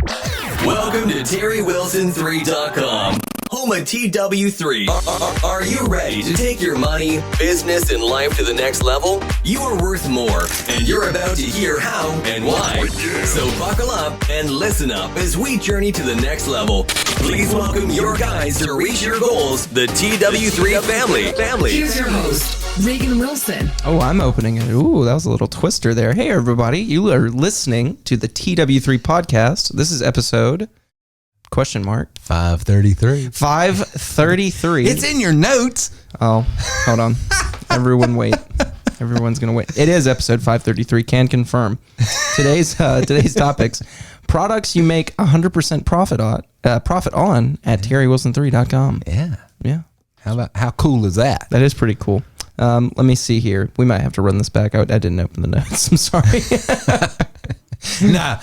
Welcome to TerryWilson3.com, home of TW3. Are you ready to take your money, business, and life to the next level? You are worth more, and you're about to hear how and why. So buckle up and listen up as we journey to the next level. Please welcome your guys to reach your goals, the TW3 family. Here's your host, Reagan Wilson. Oh, I'm opening it. Ooh, that was a little twister there. Hey, everybody. You are listening to the TW3 podcast. This is episode... question mark 533. 533. It's in your notes. Oh, hold on. Everyone wait. Everyone's going to wait. It is episode 533. Can confirm. Today's topics. Products you make 100% profit on at terrywilson3.com. Yeah. How cool is that? That is pretty cool. Let me see here. We might have to run this back. I didn't open the notes. I'm sorry. Nah.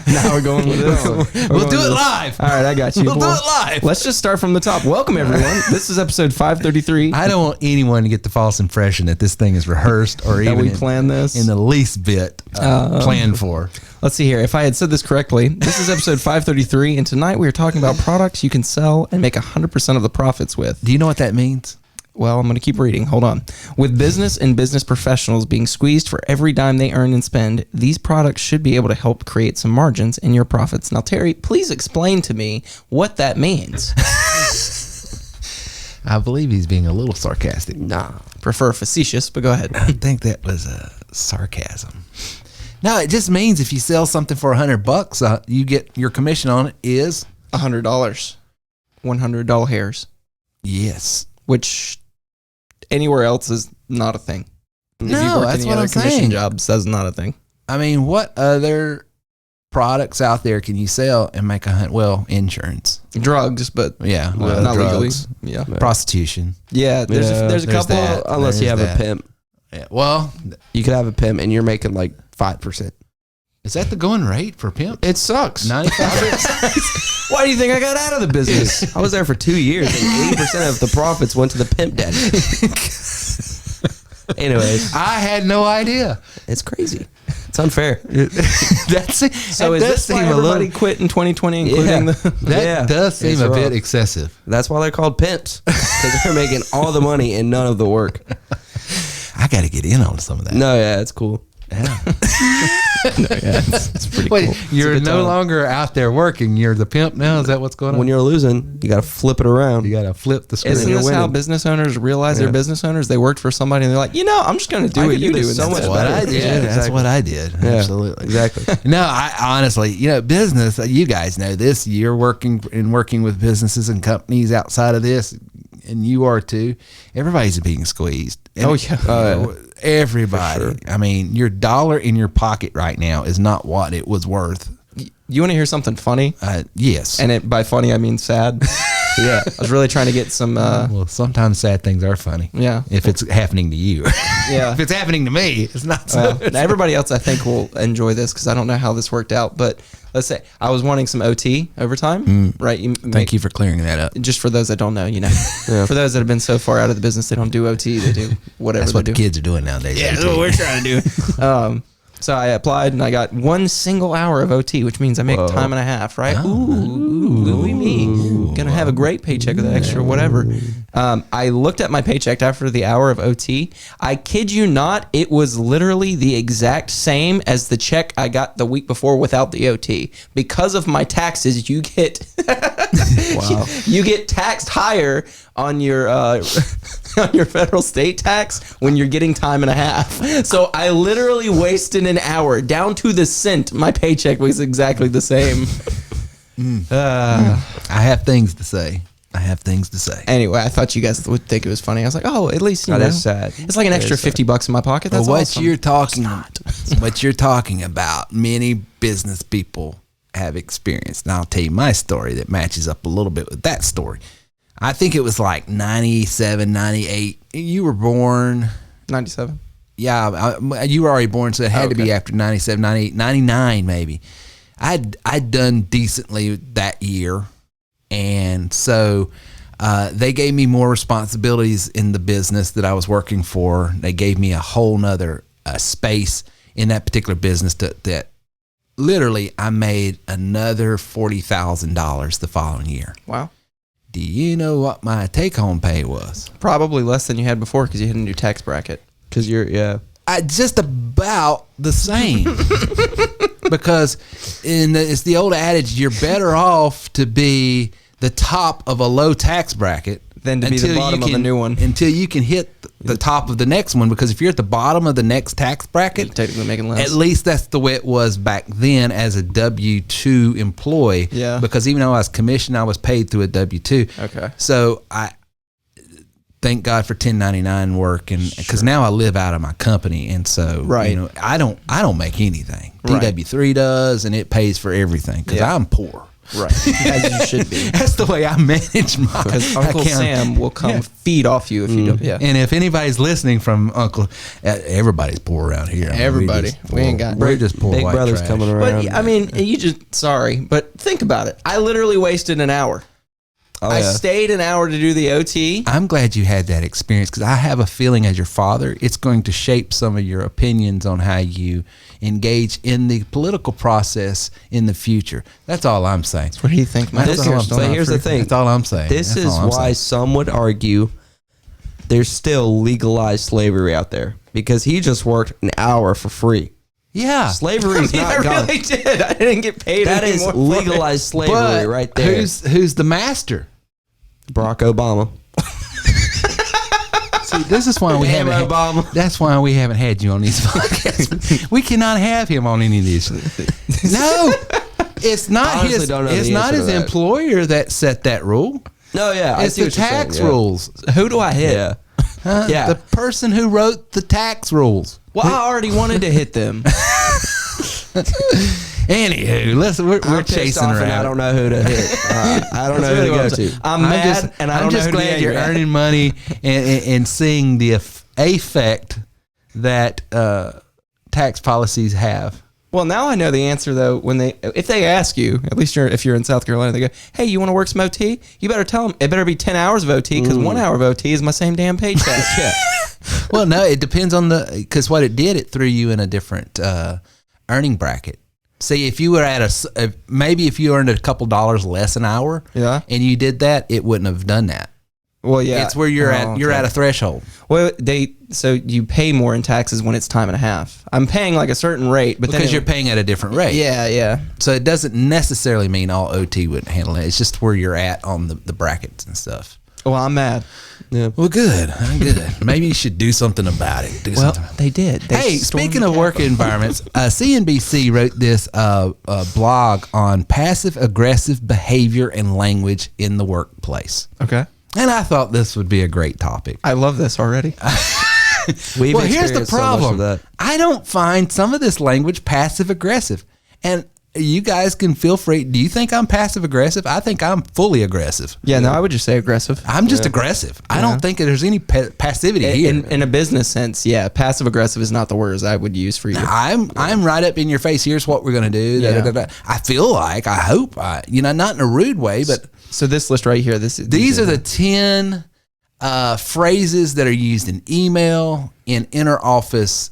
Now we're going with this. We'll do it live. All right, I got you. We'll do it live. Let's just start from the top. Welcome, everyone. This is episode 533. I don't want anyone to get the false impression that this thing is rehearsed or that even we planned this in the least bit planned for. Let's see here. If I had said this correctly, this is episode 533, and tonight we are talking about products you can sell and make 100% of the profits with. Do you know what that means? Well, I'm going to keep reading. Hold on. With business and business professionals being squeezed for every dime they earn and spend, these products should be able to help create some margins in your profits. Now, Terry, please explain to me what that means. I believe he's being a little sarcastic. Nah, prefer facetious, but go ahead. I think that was a sarcasm. No, it just means if you sell something for $100, you get your commission on it is $100. $100 hairs. Yes. Which anywhere else is not a thing. If No, you work that's any what other I'm commission saying. jobs, that's not a thing. I mean, what other products out there can you sell and make insurance? Drugs, but Yeah, not drugs, legally. Yeah, prostitution. yeah. There's a there's couple. that. Unless you have There's a that. pimp. Yeah. Well, You could have a pimp and you're making like 5%. is that the going rate for pimp? It sucks. 95%. Why do you think I got out of the business? I was there for 2 years and 80% of the profits went to the pimp daddy. Anyways, I had no idea. it's crazy. It's unfair. That's it. So That is does this why seem a everybody little. quit in 2020, including the? That Yeah, does seem it's a bit rough. excessive. That's why they're called pimps. Because they're making all the money and none of the work. I got to get in on some of that. No, yeah, it's cool. Yeah. It's pretty Wait, cool. you're It's a good no time. longer out there working. You're the pimp now. Is that what's going on? When you're losing, you got to flip it around. you got to flip the screen. Isn't you're this how winning. business owners realize they're business owners? They worked for somebody and they're like, I'm just going to do I what could you do do. this so instead. much That's what I better. did. Yeah, That's exactly. what I did. Yeah, Absolutely. Exactly. No, I honestly, business, you guys know this. You're working with businesses and companies outside of this, and you are too. Everybody's being squeezed. And, Oh, yeah. Everybody. For sure. I mean, your dollar in your pocket right now is not what it was worth. You want to hear something funny? Yes. And by funny, I mean sad. Yeah. I was really trying to get some, well, sometimes sad things are funny. yeah. If it's happening to you. Yeah. If it's happening to me, it's not so. Now everybody else, I think, will enjoy this because I don't know how this worked out. But let's say I was wanting some OT overtime, right? Thank you for clearing that up. Just for those that don't know, For those that have been so far out of the business, they don't do OT. They do whatever That's what they the do. kids are doing nowadays. Yeah, that's what we're trying to do. So I applied and I got 1 single hour of OT, which means I make time and a half, right? Ooh, me. Gonna have a great paycheck with that extra whatever. I looked at my paycheck after the hour of OT. I kid you not, it was literally the exact same as the check I got the week before without the OT. Because of my taxes, you get you get taxed higher on your on your federal state tax when you're getting time and a half. So I literally wasted an hour down to the cent. My paycheck was exactly the same. I have things to say. Anyway, I thought you guys would think it was funny. I was like, oh, at least you know, That's sad. it's like an extra $50 in my pocket. That's Well, awesome. what you're talking about, many business people have experienced. And I'll tell you my story that matches up a little bit with that story. I think it was like 97, 98. You were born. 97. Yeah, you were already born, so it had to be after 97, 98, 99 maybe. I'd done decently that year, and so they gave me more responsibilities in the business that I was working for. They gave me a whole nother space in that particular business that literally, I made another $40,000 the following year. Wow. Do you know what my take-home pay was? Probably less than you had before because you hit a new tax bracket. Because Just about the same. Because it's the old adage, you're better off to be the top of a low tax bracket Than to be the bottom of the new one. Until you can hit the top of the next one. Because if you're at the bottom of the next tax bracket, You're technically making less. at least that's the way it was back then as a W-2 employee. Yeah. Because even though I was commissioned, I was paid through a W-2. Okay. So I thank God for 1099 work, and because now I live out of my company, and so Right. I don't make anything. Right. TW3 does, and it pays for everything because Yeah. I'm poor. Right. As you should be. That's the way I manage my Because Uncle account. Sam will come feed off you if you don't. Yeah. And if anybody's listening from Uncle, everybody's poor around here. I mean, Everybody. just We ain't poor- got- we're just poor Big white Brother's trash. coming around. But I mean, you just but think about it. I literally wasted an hour. Oh, I yeah. stayed an hour to do the OT. I'm glad you had that experience because I have a feeling as your father, it's going to shape some of your opinions on how you engage in the political process in the future. That's all I'm saying. What do you think, man? That's all I'm saying. But here's the thing. That's all I'm saying. This That's is all I'm why saying. some would argue there's still legalized slavery out there because he just worked an hour for free. Yeah. Slavery's I not gone. really did. I didn't get paid That is anymore for it. legalized slavery But right there. who's the master? Barack Obama. See, this is why we Damn haven't. Obama. That's why we haven't had you on these podcasts. We cannot have him on any of these. No, it's not Honestly, his. don't know It's the not answer his to that. employer that set that rule. No, yeah, It's the tax rules. Who do I hit? Yeah. Huh? Yeah. The person who wrote the tax rules. Well, I already wanted to hit them. Anywho, listen, we're I'm pissed chasing off around. and I don't know who to hit. I don't know who to go to. I'm mad, and I don't I'm just know who to be glad you're angry at. earning money and seeing the effect that tax policies have. Well, now I know the answer though. If they ask you, at least if you're in South Carolina, they go, "Hey, you want to work some OT?" You better tell them it better be 10 hours of OT because 1 hour of OT is my same damn paycheck. Yeah. Well, no, it depends on because what it did, it threw you in a different earning bracket. See, if you were at maybe if you earned a couple dollars less an hour, Yeah. and you did that, it wouldn't have done that. Well, yeah, It's where you're at. You're okay. at a threshold. Well, so you pay more in taxes when it's time and a half. I'm paying like a certain rate, but Because then you're paying at a different rate. Yeah. So it doesn't necessarily mean all OT wouldn't handle it. It's just where you're at on the brackets and stuff. Well, I'm mad. Yeah. Well, good. I'm good. Maybe you should do something about it. Well, they did. They Hey, stormed speaking the of work environments, CNBC wrote this blog on passive-aggressive behavior and language in the workplace. Okay. And I thought this would be a great topic. I love this already. We've Well, here's the experienced so much problem. of that. I don't find some of this language passive-aggressive. And you guys can feel free. Do you think I'm passive-aggressive? I think I'm fully aggressive. Yeah, no, I would just say aggressive. I'm just aggressive. I don't think there's any passivity here. In a business sense, yeah, passive aggressive is not the words I would use for you. I'm right up in your face. Here's what we're gonna do. Da, Yeah. da, da, da. I feel like, I hope, not in a rude way, but So this list right here, these are the 10 phrases that are used in email, in inner office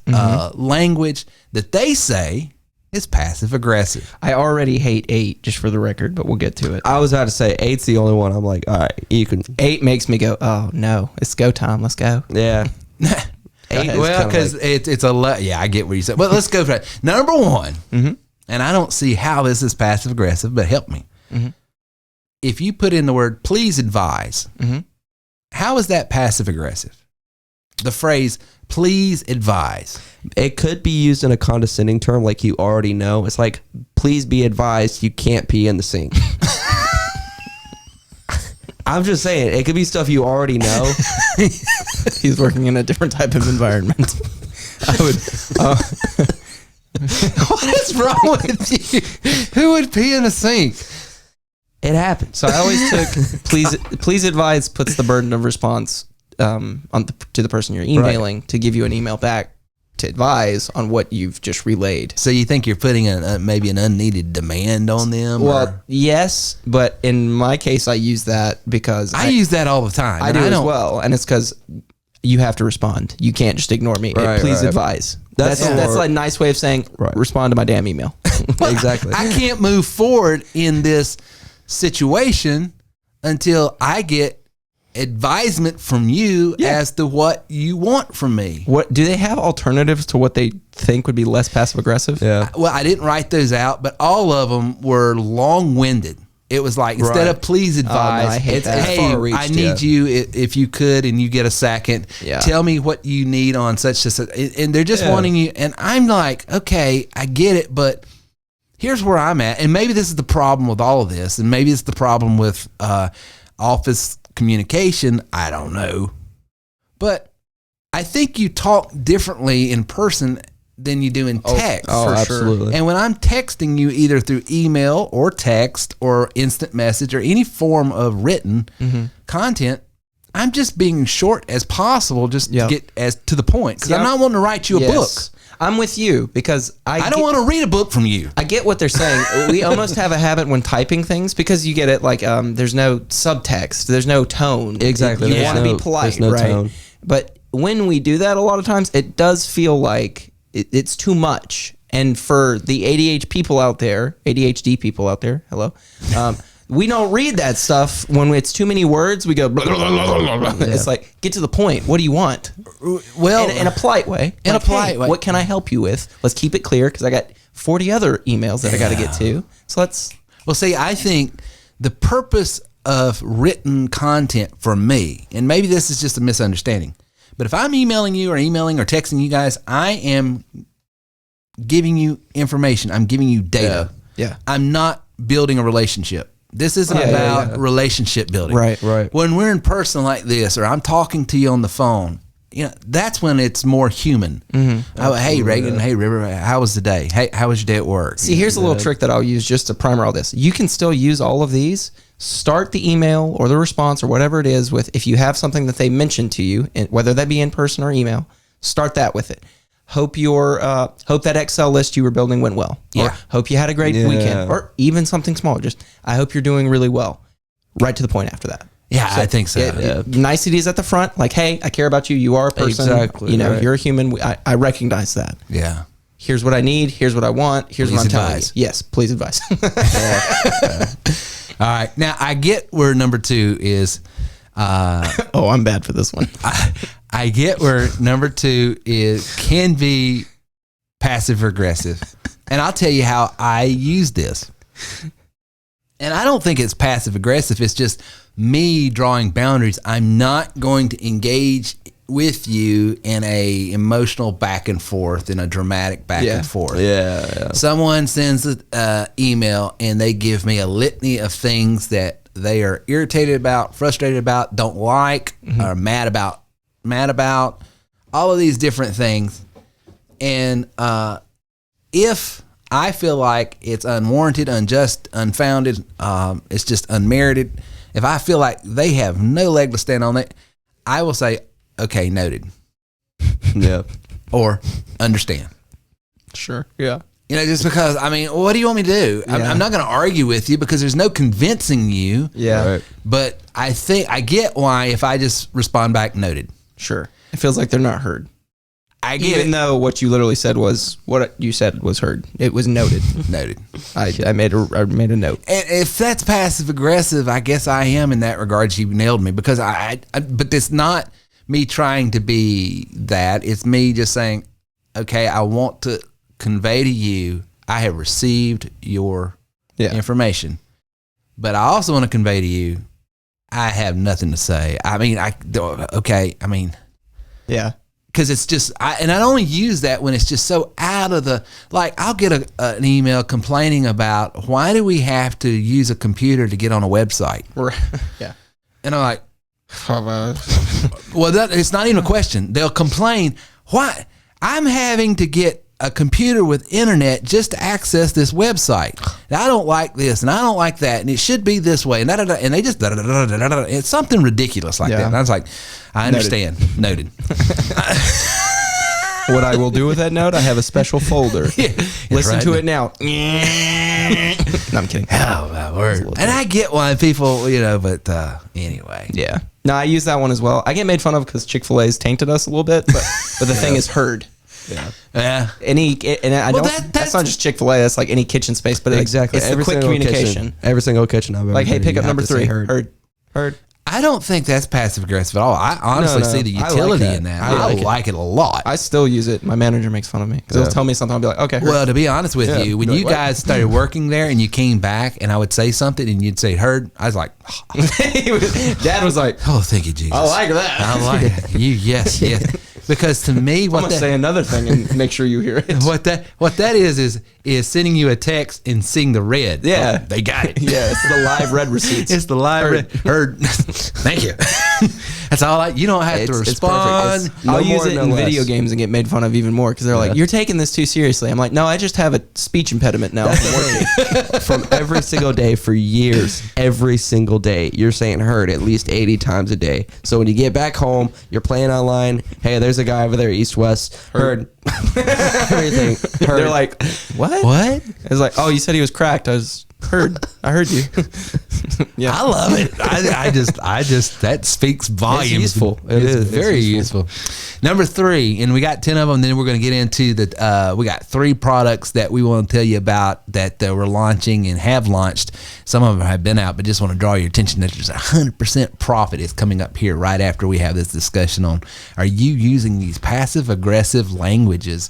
language that they say is passive aggressive. I already hate 8, just for the record, but we'll get to it. I was about to say 8's the only one. I'm like, all right, you can. 8 makes me go, oh no, it's go time. Let's go. Yeah. 8 is Well, kinda because like- it's yeah, I get what you said. But let's go for it. Number one, and I don't see how this is passive aggressive, but help me. If you put in the word "please advise," how is that passive aggressive? The phrase "please advise." it could be used in a condescending term, like you already know. It's like, please be advised, you can't pee in the sink. I'm just saying, it could be stuff you already know. He's working in a different type of environment. I would. What is wrong with you? Who would pee in a sink? It happens. So I always took please advise puts the burden of response to the person you're emailing to give you an email back to advise on what you've just relayed. So you think you're putting maybe an unneeded demand on them? Well, or? yes, but in my case, I use that because I use that all the time. I and do as don't- well, and it's because you have to respond. You can't just ignore me. Right, Please right. advise. That's That's more- a nice way of saying Right. respond to my damn email. Exactly. I can't move forward in this situation until I get advisement from you as to what you want from me. What do they have alternatives to what they think would be less passive aggressive? Yeah. Well, I didn't write those out, but all of them were long-winded. It was like, instead of please advise, I hate it's, that. hey, Far-reached, I need you, if you could, and you get a second, tell me what you need on such and they're just wanting you. And I'm like, okay, I get it, but here's where I'm at. And maybe this is the problem with all of this. And maybe it's the problem with office communication. I don't know. But I think you talk differently in person than you do in text. Oh, absolutely. And when I'm texting you either through email or text or instant message or any form of written content, I'm just being short as possible just to get as to the point. Because I'm not wanting to write you a book. I'm with you because I don't want to read a book from you. I get what they're saying. We almost have a habit when typing things because you get it like there's no subtext, there's no tone. Exactly. You There's want to no- be polite, there's no right? tone. But when we do that a lot of times, it does feel like it's too much. And for the ADHD people out there, hello, we don't read that stuff when it's too many words. We go, blah, blah, blah, blah, blah. It's like, get to the point. What do you want? Well, In a polite way. In a polite way. What can I help you with? Let's keep it clear because I got 40 other emails that I got to get to. So let's. Well, see, I think the purpose of written content for me, and maybe this is just a misunderstanding, but if I'm emailing you or texting you guys, I am giving you information. I'm giving you data. Yeah. I'm not building a relationship. This isn't about relationship building. Right. When we're in person like this, or I'm talking to you on the phone, that's when it's more human. Hey, Reagan. Hey, River. How was the day? Hey, how was your day at work? See, here's a little trick that I'll use just to primer all this. You can still use all of these. Start the email or the response or whatever it is with, if you have something that they mentioned to you, whether that be in person or email, start that with it. Hope that Excel list you were building went well. Or hope you had a great weekend. Or even something small. Just, I hope you're doing really well. Right to the point after that. Yeah, I think so. Niceties at the front, like, hey, I care about you. You are a person. Exactly, right. You're a human. I recognize that. Yeah. Here's what I need. Here's what I want. Here's Please what I'm telling you. advise. Yes, please advise. All right. Now, I get where number 2 is. Oh, I'm bad for this one. I get where number 2 can be passive aggressive. And I'll tell you how I use this. And I don't think it's passive aggressive. It's just me drawing boundaries. I'm not going to engage with you in a emotional back and forth, in a dramatic back and forth. Yeah. Someone sends an email and they give me a litany of things that they are irritated about, frustrated about, don't like, or mad about, all of these different things. And if I feel like it's unwarranted, unjust, unfounded, it's just unmerited, if I feel like they have no leg to stand on it, I will say, okay, noted. Yeah. Or understand. Sure. Yeah. Just because, what do you want me to do? I'm not going to argue with you because there's no convincing you. Yeah. Right. But I think I get why if I just respond back, noted. Sure. It feels like they're not heard. I get Even though what you literally said was what you said was heard. It was noted. noted. I made a note. And if that's passive aggressive, I guess I am in that regard. You nailed me because but it's not me trying to be that. It's me just saying, okay, I want to convey to you, I have received your information, but I also want to convey to you, I have nothing to say. Yeah. Because it's just, and I only use that when it's just so out of the, like, I'll get an email complaining about why do we have to use a computer to get on a website? Yeah. And I'm like, well, it's not even a question. They'll complain, why? I'm having to get a computer with internet just to access this website. And I don't like this, and I don't like that, and it should be this way, and and they just it's something ridiculous like that. And I was like, I understand. Noted. What I will do with that note, I have a special folder. Listen to it now. No, I'm kidding. Oh, my word. And I get why people, but anyway. Yeah. No, I use that one as well. I get made fun of because Chick-fil-A's tainted us a little bit, but the thing is heard. Yeah. And I Well, don't. That's that's not just Chick-fil-A. That's like any kitchen space. But Exactly. it's the quick communication. Every single kitchen I've ever Like, hey, been in, pick you up have number to say 3. Heard. I don't think that's passive aggressive at all. I honestly No, see the I like utility that. in that. I I like like it a lot. I still use it. My manager makes fun of me because he'll tell me something. I'll be like, okay. Heard. Well, to be honest with Yeah. you, when Be like, you what? guys started working there and you came back and I would say something and you'd say heard, I was like, Dad was like, oh, thank you, Jesus. I like that. I like it. Yes. Because to me, I'm what gonna that, say another thing and make sure you hear it. what that is sending you a text and seeing the red. Yeah. Oh, they got it. Yeah, it's the live red receipts. It's the live heard. Thank you. That's all. You don't have to It's respond. perfect. It's no I'll use more, it no in less. video games and get made fun of even more because they're like, "You're taking this too seriously." I'm like, "No, I just have a speech impediment now." From every single day for years, every single day, you're saying heard at least 80 times a day. So when you get back home, you're playing online. Hey, there's a guy over there, east west. Heard. Everything. Heard. They're like, "What?" What? It's like, "Oh, you said he was cracked." I heard you. Yeah, I love it. I just that speaks volumes. It's useful. It is It's very useful. Number 3, and we got 10 of them. Then we're going to get into the. We got 3 products that we want to tell you about that we're launching and have launched. Some of them have been out, but just want to draw your attention that there's 100% profit is coming up here right after we have this discussion on: are you using these passive aggressive languages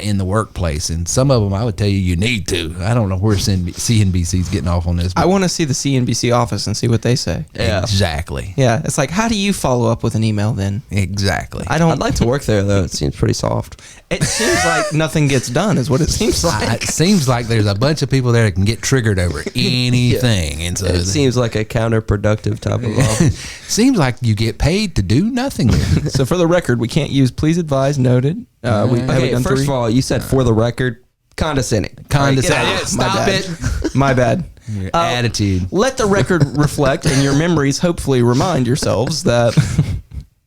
in the workplace? And some of them, I would tell you need to. I don't know where CNBC's getting off on this. I want to see the CNBC office and see what they say. Yeah. Exactly. Yeah, it's like, how do you follow up with an email then? Exactly. I don't. I'd like to work there, though. It seems pretty soft. It seems like nothing gets done, is what it seems like. It seems like there's a bunch of people there that can get triggered over anything, and so It seems like a counterproductive type of office. seems like you get paid to do nothing. So for the record, we can't use "please advise" noted. We haven't Okay, done first 3. of all, you said for the record, condescending. Condescending. my Stop bad. it. My bad. Your attitude. Let the record reflect, and your memories hopefully remind yourselves that.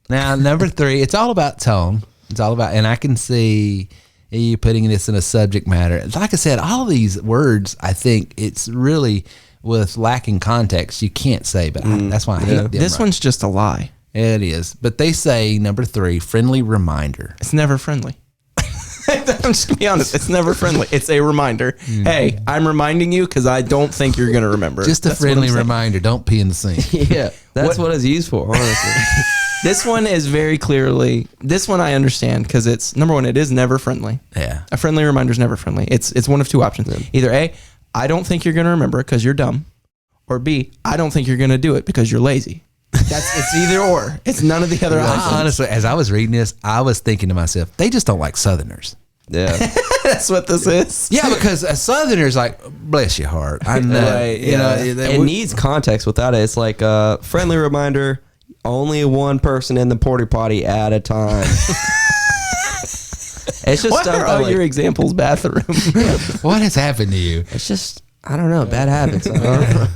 Now, number 3, it's all about tone. It's all about, and I can see you putting this in a subject matter. Like I said, all these words, I think it's really with lacking context, you can't say, but that's why I hate them. This one's just a lie. It is. But they say, number 3, friendly reminder. It's never friendly. I'm just gonna be honest. It's never friendly. It's a reminder. Hey, I'm reminding you because I don't think you're gonna remember. Just a That's what I'm friendly saying. reminder. Don't pee in the sink. Yeah, that's what it's used for, honestly. This one is very clearly. This one I understand because it's number one. It is never friendly. Yeah. A friendly reminder is never friendly. It's one of 2 options. Either A, I don't think you're gonna remember it because you're dumb, or B, I don't think you're gonna do it because you're lazy. It's either or. It's none of the other options. Honestly, as I was reading this, I was thinking to myself, they just don't like Southerners. Yeah. That's what this is. Yeah, because a Southerner's like, bless your heart. I know. Right, You know, It needs context without it. It's like a friendly reminder, only one person in the porta potty at a time. It's just What stuff are that, all like, your examples? Bathroom. what has happened to you? it's just, I don't know, bad habits. I don't know.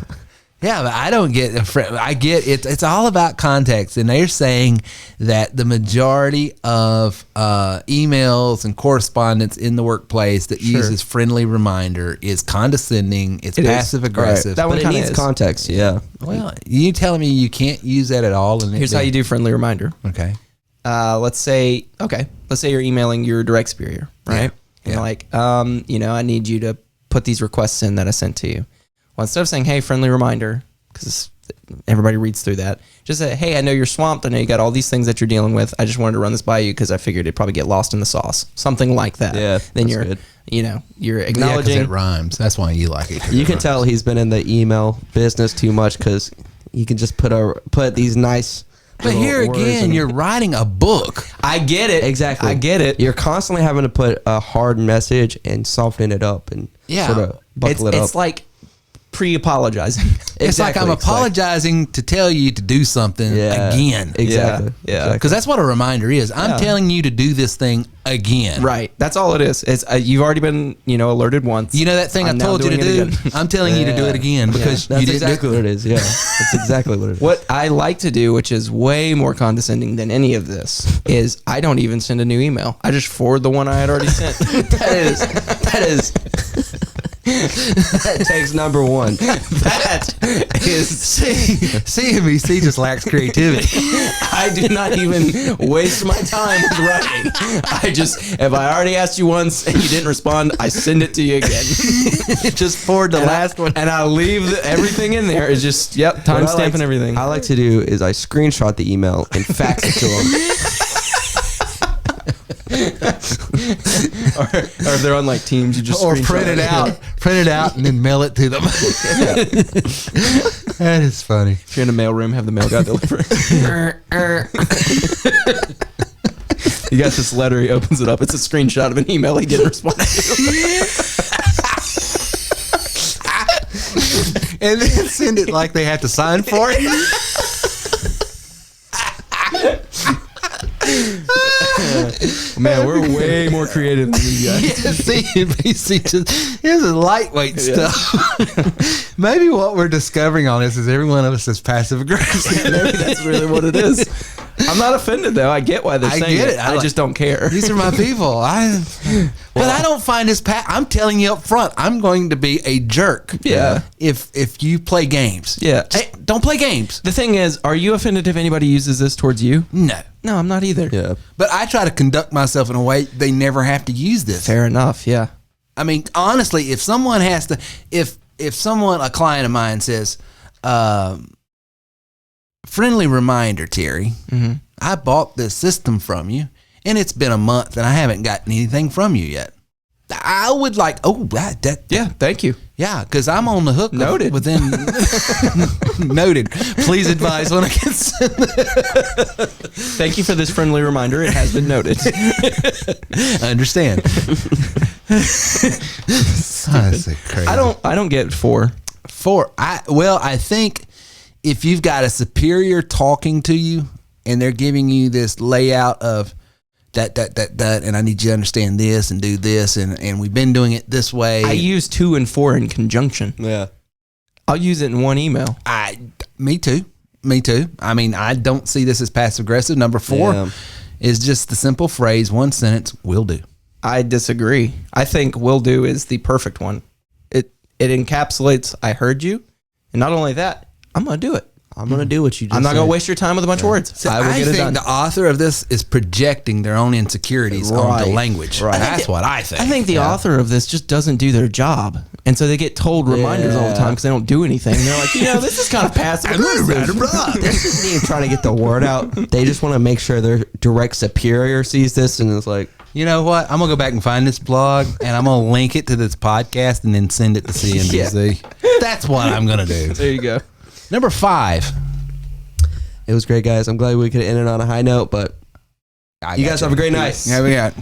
Yeah, but I don't get I get it. It's all about context, and they're saying that the majority of emails and correspondence in the workplace that uses friendly reminder is condescending. It's It is. passive aggressive. Right. That one But it kinda needs is. context, yeah. Well, you telling me you can't use that at all? And Here's how you do friendly reminder. Okay. Let's say you're emailing your direct superior, right? And you're like, I need you to put these requests in that I sent to you. Well, instead of saying, hey, friendly reminder, because everybody reads through that, just say, hey, I know you're swamped. I know you got all these things that you're dealing with. I just wanted to run this by you because I figured it'd probably get lost in the sauce. Something like that. Yeah, Then that's you're, good. You're Yeah, because acknowledging. it rhymes. That's why you like it. You can tell he's been in the email business too much because he can just put these nice. But here little words again, in- you're writing a book. I get it. Exactly. I get it. You're constantly having to put a hard message and soften it up and Yeah. sort of buckle it up. It's like pre-apologizing. It's like I'm apologizing to tell you to do something again. Exactly. Yeah. Because that's what a reminder is. I'm telling you to do this thing again. Right. That's all it is. It's you've already been, alerted once. You know that thing I'm I now told you to doing it do? again. I'm telling you to do it again because That's you didn't exactly what it is. Yeah. That's exactly what it is. What I like to do, which is way more condescending than any of this, is I don't even send a new email. I just forward the one I had already sent. That is That takes number one. That is. CNBC just lacks creativity. I do not even waste my time with writing. If I already asked you once and you didn't respond, I send it to you again. Just forward the last one. And I'll leave everything in there. It's just, timestamp and everything. I like to do is I screenshot the email and fax it to them. or if they're on like Teams, you just Or screenshot print it out, and then mail it to them. That is funny. If you're in a mailroom, have the mail guy deliver. You got this letter. He opens it up. It's a screenshot of an email he didn't respond to. And then send it like they have to sign for it. Man, we're way more creative than you guys. CNBC just here's a lightweight stuff. Maybe what we're discovering on this is every one of us is passive aggressive. Maybe that's really what it is. I'm not offended though. I get why they're saying get it. I just don't care. These are my people. But I don't find this. I'm telling you up front, I'm going to be a jerk. Yeah. If you play games. Yeah. Hey, don't play games. The thing is, are you offended if anybody uses this towards you? No. No, I'm not either. Yeah. But I try to conduct myself in a way they never have to use this. Fair enough. Yeah. I mean, honestly, if someone has to, if someone, a client of mine says, friendly reminder, Terry, I bought this system from you and it's been a month and I haven't gotten anything from you yet. I would like, Yeah. Thank you. yeah, because I'm on the hook. Noted. Within noted. Please advise when I get sent. Thank you for this friendly reminder. It has been noted. I understand. That's crazy. I don't get 4. I think if you've got a superior talking to you and they're giving you this layout of that, and I need you to understand this and do this, and we've been doing it this way. I use 2 and 4 in conjunction. Yeah. I'll use it in one email. Me too. I mean, I don't see this as passive aggressive. Number 4 is just the simple phrase, one sentence, will do. I disagree. I think will do is the perfect one. It encapsulates, I heard you. And not only that, I'm going to do it. I'm going to do what you just I'm not going said. to waste your time with a bunch of words. So I will get it done. the author of this is projecting their own insecurities onto Right. language. Right. That's what I think. I think the author of this just doesn't do their job. And so they get told reminders all the time because they don't do anything. And they're like, this is kind of passive aggressive. This isn't even trying to get the word out. They just want to make sure their direct superior sees this and is like, You know what? I'm going to go back and find this blog and I'm going to link it to this podcast and then send it to CNBC. That's what I'm going to do. There you go. Number 5. it was great, guys. I'm glad we could end it on a high note, but you guys have a great night. Yeah, we got.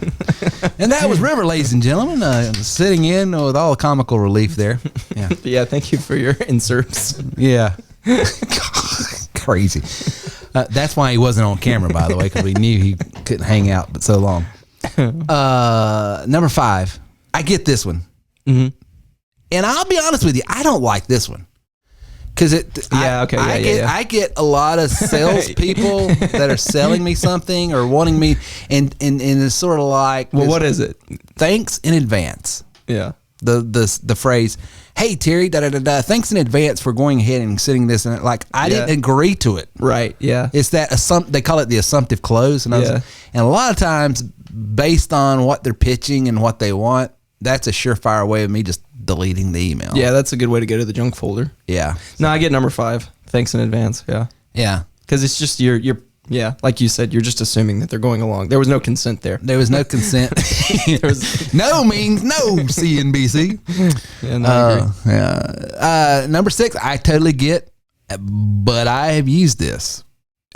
And that was River, ladies and gentlemen, sitting in with all the comical relief there. Yeah. Yeah, thank you for your inserts. Yeah. Crazy. That's why he wasn't on camera, by the way, because we knew he couldn't hang out but so long. Number 5. I get this one. Mm-hmm. And I'll be honest with you, I don't like this one. Because I get a lot of salespeople that are selling me something or wanting me, and it's sort of like, Well, what is it? Thanks in advance. Yeah. The phrase, hey Terry, thanks in advance for going ahead and sending this, and I didn't agree to it. Right. Yeah. It's that they call it the assumptive close, and and a lot of times based on what they're pitching and what they want, that's a surefire way of me just deleting the email. Yeah, that's a good way to go to the junk folder. Yeah. No, I get number 5. Thanks in advance. Yeah. Yeah. Because it's just you're like you said, you're just assuming that they're going along. There was no consent there. There was no consent. No means no, CNBC. Yeah, no, I agree. Number 6, I totally get, but I have used this.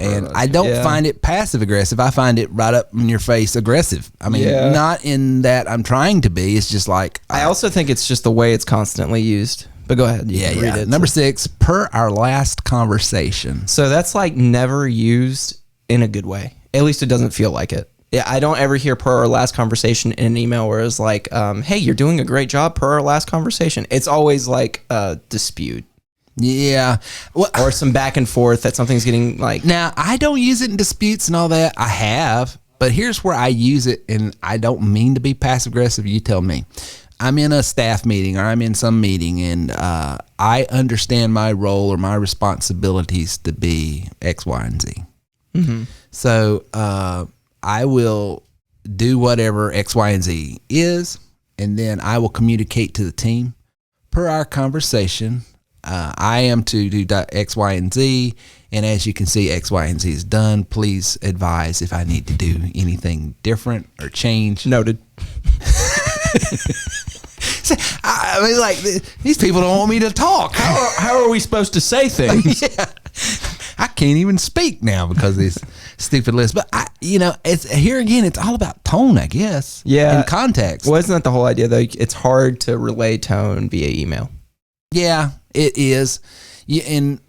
And I don't find it passive aggressive. I find it right up in your face aggressive. I mean, not in that I'm trying to be. It's just like I also think it's just the way it's constantly used. But go ahead. You can read it. Number 6, per our last conversation. So that's like never used in a good way. At least it doesn't feel like it. Yeah, I don't ever hear per our last conversation in an email where it's like, hey, you're doing a great job per our last conversation. It's always like a dispute. Yeah. Well, or some back and forth that something's getting like. Now, I don't use it in disputes and all that. I have. But here's where I use it, and I don't mean to be passive aggressive. You tell me. I'm in a staff meeting or I'm in some meeting and I understand my role or my responsibilities to be X, Y, and Z. Mm-hmm. So I will do whatever X, Y, and Z is, and then I will communicate to the team per our conversation. I am to do X, Y, and Z, and as you can see, X, Y, and Z is done. Please advise if I need to do anything different or change. Noted. I mean, like, these people don't want me to talk. How are we supposed to say things? Yeah. I can't even speak now because of these stupid lists. But it's here again. It's all about tone, I guess. Yeah, and context. Well, isn't that the whole idea? Though it's hard to relay tone via email. Yeah, it is. Yeah,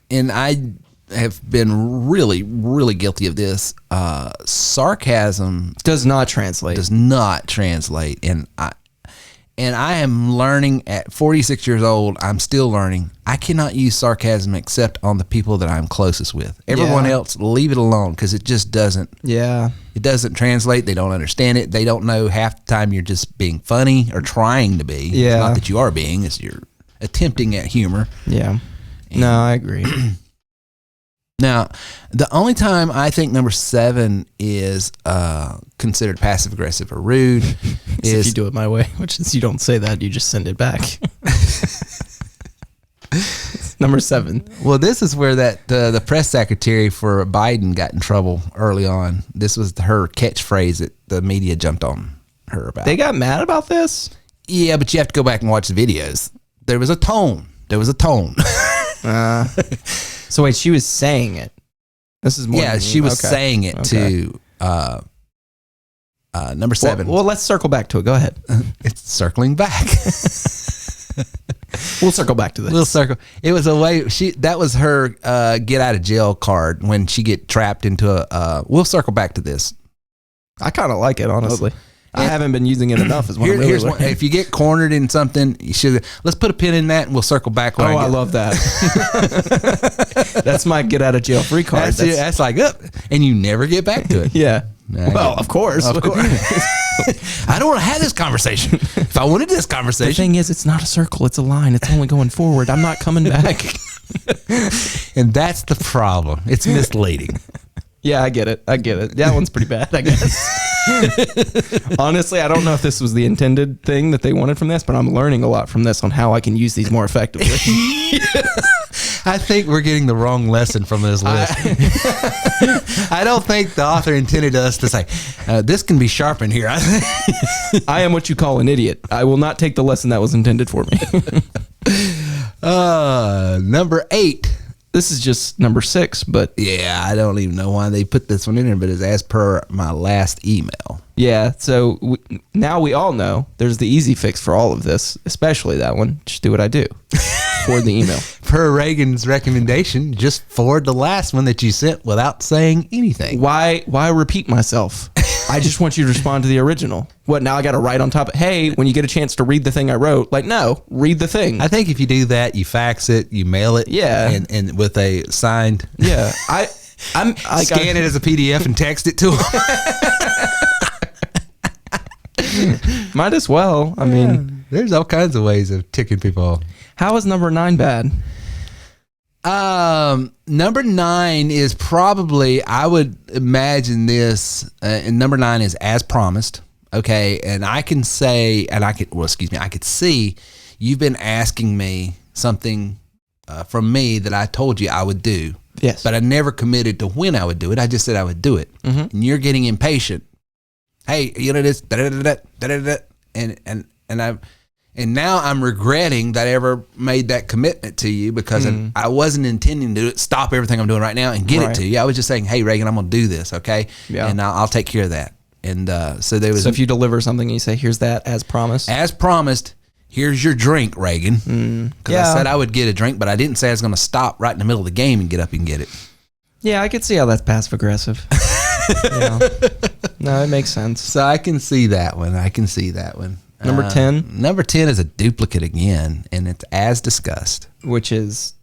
and I have been really, really guilty of this. Sarcasm does not translate. And I am learning at 46 years old. I'm still learning. I cannot use sarcasm except on the people that I'm closest with. Everyone else, leave it alone because it just doesn't. Yeah. It doesn't translate. They don't understand it. They don't know half the time you're just being funny or trying to be. Yeah. It's not that you are being. It's you're attempting at humor. Yeah. No, I agree. Now, the only time I think number 7 is considered passive aggressive or rude is if you do it my way, which is you don't say that, you just send it back. Number 7. Well, this is where the press secretary for Biden got in trouble early on. This was her catchphrase that the media jumped on her about. They got mad about this? Yeah, but you have to go back and watch the videos. There was a tone. So wait, she was saying it. This is more. Yeah, she was saying it to number 7. Well, let's circle back to it. Go ahead. It's circling back. We'll circle back to this. We'll circle. It was a way. That was her get out of jail card when she get trapped into a. We'll circle back to this. I kind of like it, honestly. I haven't been using it enough. Is what I'm really here's one. If you get cornered in something, you should. Let's put a pin in that, and we'll circle back. I love that. That's my get out of jail free card. That's like up, and you never get back to it. Yeah. Well, of course. I don't want to have this conversation. If I wanted this conversation, the thing is, it's not a circle; it's a line. It's only going forward. I'm not coming back. And that's the problem. It's misleading. Yeah, I get it. That one's pretty bad, I guess. Honestly, I don't know if this was the intended thing that they wanted from this, but I'm learning a lot from this on how I can use these more effectively. I think we're getting the wrong lesson from this list. I don't think the author intended us to say, this can be sharpened here. I am what you call an idiot. I will not take the lesson that was intended for me. Number 8. This is just number 6, but yeah, I don't even know why they put this one in there, but it's as per my last email. Yeah, so now we all know there's the easy fix for all of this, especially that one. Just do what I do. Forward the email. Per Reagan's recommendation, just forward the last one that you sent without saying anything. Why repeat myself? I just want you to respond to the original. What, now I got to write on top of, hey, when you get a chance to read the thing I wrote, like, no, read the thing. I think if you do that, you fax it, you mail it. Yeah. And with a signed. Yeah. I scan it as a PDF and text it to them. Might as well. I mean, there's all kinds of ways of ticking people off. How is number 9 bad? Number 9 is probably, I would imagine this, and number 9 is as promised. Okay. And I can say, I could see you've been asking me something from me that I told you I would do. Yes. But I never committed to when I would do it. I just said I would do it. Mm-hmm. And you're getting impatient. Hey, you know this, and now I'm regretting that I ever made that commitment to you because I wasn't intending to do it, stop everything I'm doing right now and get it to you. I was just saying, hey, Reagan, I'm going to do this, okay? Yeah. And I'll take care of that. And so there was. So if you deliver something and you say, here's that as promised? As promised, here's your drink, Reagan. Because I said I would get a drink, but I didn't say I was going to stop right in the middle of the game and get up and get it. Yeah, I could see how that's passive aggressive. Yeah. No, it makes sense. So I can see that one. Number 10? Number 10 is a duplicate again, and it's as discussed. Which is,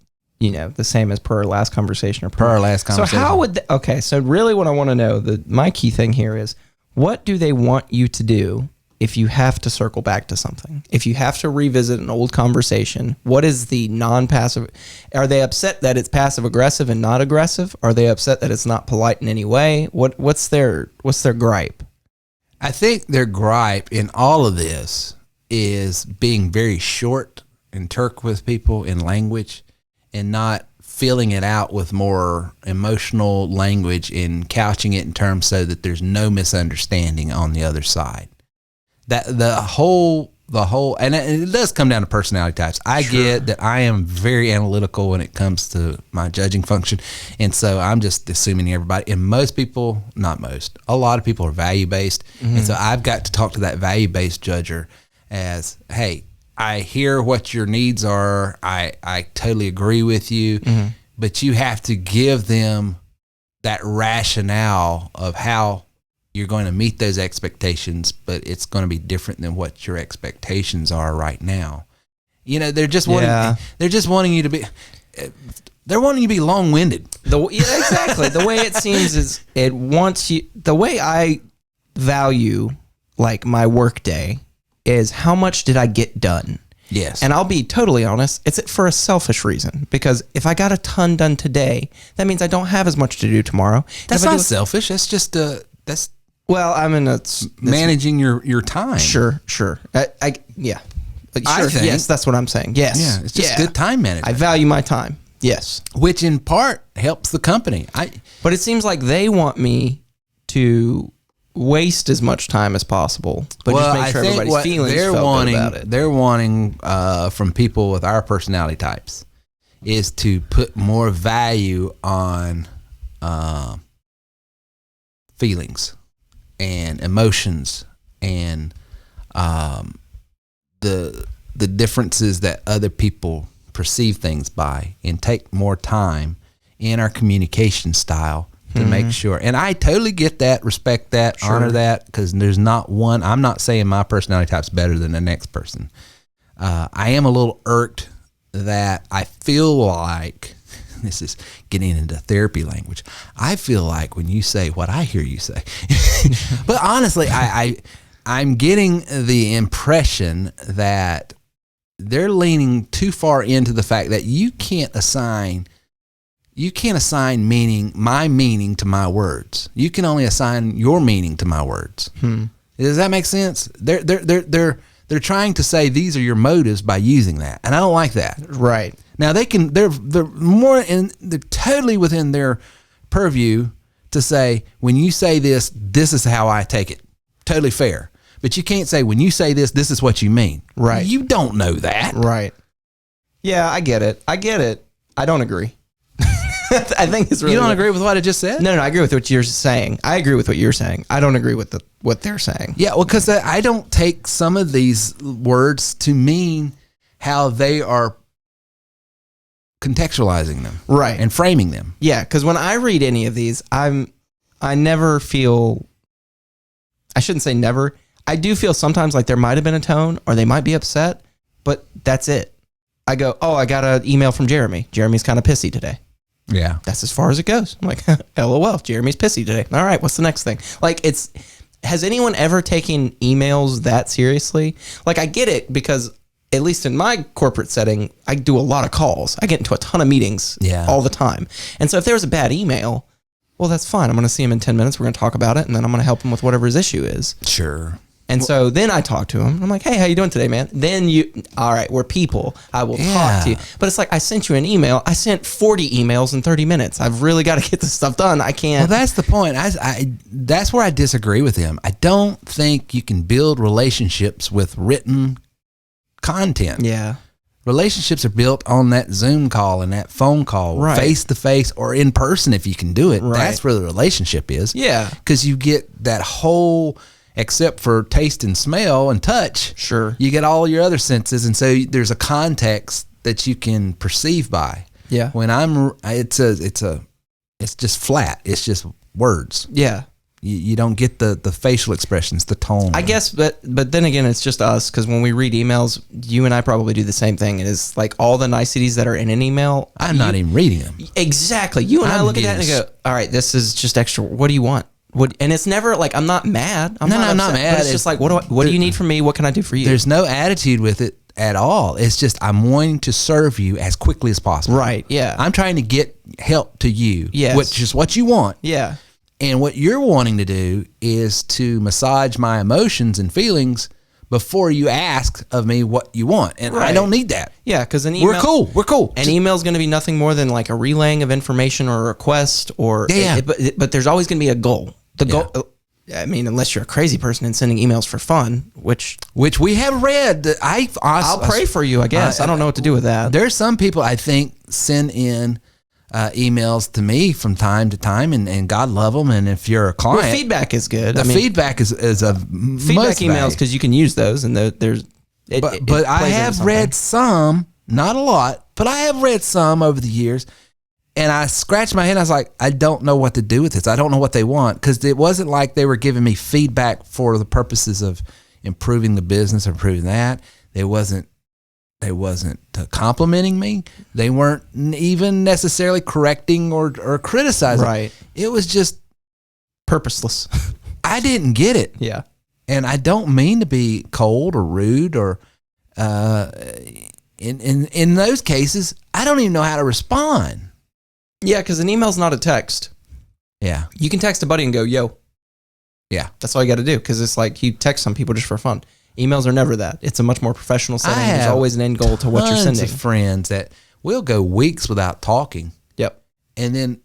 the same as per our last conversation. Per our last conversation. So how would, so really what I want to know, my key thing here is, what do they want you to do if you have to circle back to something, if you have to revisit an old conversation, what is the non-passive? Are they upset that it's passive aggressive and not aggressive? Are they upset that it's not polite in any way? What's their gripe? I think their gripe in all of this is being very short and terse with people in language and not filling it out with more emotional language and couching it in terms so that there's no misunderstanding on the other side. That the whole, and it does come down to personality types. I get that I am very analytical when it comes to my judging function. And so I'm just assuming everybody, and most people, not most, a lot of people are value-based. And so I've got to talk to that value-based judger as, hey, I hear what your needs are. I totally agree with you, but you have to give them that rationale of how you're going to meet those expectations, but it's going to be different than what your expectations are right now. You know, they're just wanting you to be, they're wanting you to be long-winded. Exactly. The way it seems is it wants you, the way I value like my work day is how much did I get done? Yes. And I'll be totally honest, it's for a selfish reason, because if I got a ton done today, that means I don't have as much to do tomorrow. That's not selfish. That's just that's well, I mean, it's managing your time. Sure. Yeah. Sure. Yes, that's what I'm saying. Yes. Yeah, it's just good time management. I value my time. Yes. Which in part helps the company. But it seems like they want me to waste as much time as possible, but just make sure everybody's feelings felt good about it. They're wanting from people with our personality types is to put more value on feelings and emotions and the differences that other people perceive things by, and take more time in our communication style to make sure. And I totally get that, respect that, honor that, because there's not one. I'm not saying my personality type's better than the next person. I am a little irked that I feel like, this is getting into therapy language, I feel like when you say what I hear you say, but honestly, I'm getting the impression that they're leaning too far into the fact that you can't assign my meaning to my words. You can only assign your meaning to my words. Does that make sense? They're trying to say these are your motives by using that, and I don't like that. Right. Now they're more in, they're totally within their purview to say, when you say this, this is how I take it. Totally fair. But you can't say, when you say this, this is what you mean. Right. You don't know that. Right. Yeah, I get it. I don't agree. I think it's really. You don't agree with what I just said? No, I agree with what you're saying. I agree with what you're saying. I don't agree with what they're saying. Yeah, well, because I don't take some of these words to mean how they are contextualizing them, right, and framing them. Yeah, because when I read any of these, I never feel. I shouldn't say never. I do feel sometimes like there might have been a tone, or they might be upset, but that's it. I go, oh, I got an email from Jeremy. Jeremy's kind of pissy today. Yeah. That's as far as it goes. I'm like, LOL, Jeremy's pissy today. All right, what's the next thing? Like, has anyone ever taken emails that seriously? Like, I get it, because at least in my corporate setting, I do a lot of calls. I get into a ton of meetings all the time. And so if there's a bad email, well, that's fine. I'm going to see him in 10 minutes. We're going to talk about it, and then I'm going to help him with whatever his issue is. Sure. And so then I talk to him. I'm like, hey, how you doing today, man? Then all right, we're people. I will talk to you. But it's like, I sent you an email. I sent 40 emails in 30 minutes. I've really got to get this stuff done. I can't. Well, that's the point. That's where I disagree with him. I don't think you can build relationships with written content. Yeah. Relationships are built on that Zoom call and that phone call, face to face or in person if you can do it. Right. That's where the relationship is. Yeah. Because you get that whole, except for taste and smell and touch. Sure. You get all your other senses, and so there's a context that you can perceive by. Yeah. When it's just flat. It's just words. Yeah. You don't get the facial expressions, the tone. I guess, but then again, it's just us, because when we read emails, you and I probably do the same thing. It is like all the niceties that are in an email. I'm not even reading them. Exactly. You and I look at that and go, all right, this is just extra. What do you want? And it's never like I'm not mad. I'm not mad. But it's just like, what do you need from me? What can I do for you? There's no attitude with it at all. It's just I'm wanting to serve you as quickly as possible. Right. Yeah. I'm trying to get help to you. Yes. Which is what you want. Yeah. And what you're wanting to do is to massage my emotions and feelings before you ask of me what you want. And I don't need that. Yeah, because an email... We're cool. An email is going to be nothing more than like a relaying of information or a request or... Yeah. But there's always going to be a goal. The goal... I mean, unless you're a crazy person and sending emails for fun, which we have read. I'll pray for you, I guess. I don't know what to do with that. There's some people I think send in emails to me from time to time, and God love them. And if you're a client, well, feedback is good. Feedback is a feedback emails because you can use those, and there's. But I have read some, not a lot, but I have read some over the years, and I scratched my head. And I was like, I don't know what to do with this. I don't know what they want, because it wasn't like they were giving me feedback for the purposes of improving the business or improving that. They wasn't complimenting me. They weren't even necessarily correcting or criticizing. Right. It was just purposeless. I didn't get it. Yeah. And I don't mean to be cold or rude or in those cases, I don't even know how to respond. Yeah, because an email's not a text. Yeah. You can text a buddy and go, yo. Yeah. That's all you got to do, because it's like you text some people just for fun. Emails are never that. It's a much more professional setting. There's always an end goal to what you're sending. Of friends that we'll go weeks without talking. Yep. And then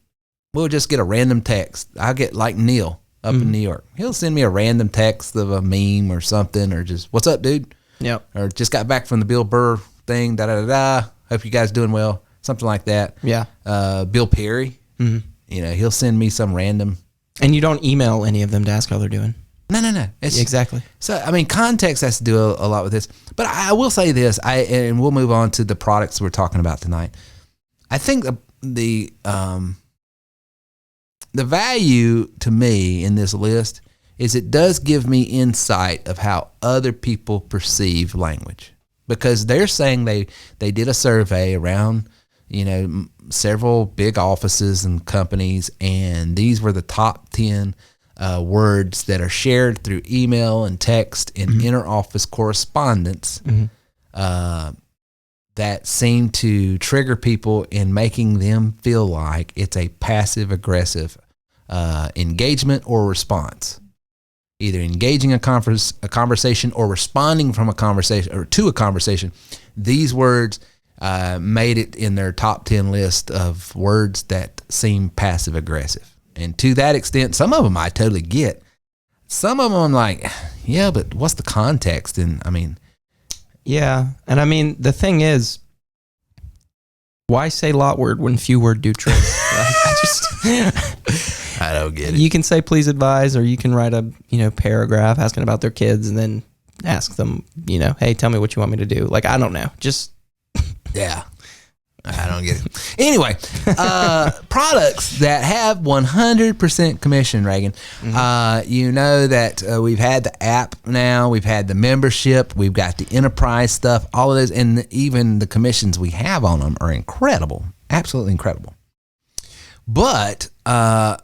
we'll just get a random text. I'll get like Neil up in New York. He'll send me a random text of a meme or something, or just, what's up, dude? Yep. Or just got back from the Bill Burr thing, da-da-da-da. Hope you guys doing well. Something like that. Yeah. Bill Perry, he'll send me some random. And you don't email any of them to ask how they're doing. No. Exactly. So, I mean, context has to do a lot with this. But I will say this, and we'll move on to the products we're talking about tonight. I think the value to me in this list is it does give me insight of how other people perceive language. Because they're saying they did a survey around, several big offices and companies, and these were the top 10 words that are shared through email and text and inter-office correspondence that seem to trigger people in making them feel like it's a passive-aggressive engagement or response. Either engaging a conversation or responding from a conversation or to a conversation. These words made it in their top 10 list of words that seem passive-aggressive. And to that extent, some of them I totally get. Some of them I'm like, yeah, but what's the context? And I mean... Yeah. And I mean, the thing is, why say lot word when few word do trick? I don't get it. You can say please advise, or you can write a paragraph asking about their kids and then ask them, hey, tell me what you want me to do. Like, I don't know. Just... Yeah. I don't get it. Anyway, products that have 100% commission, Reagan. You know that we've had the app now, we've had the membership, we've got the enterprise stuff, all of those, and even the commissions we have on them are incredible, absolutely incredible. But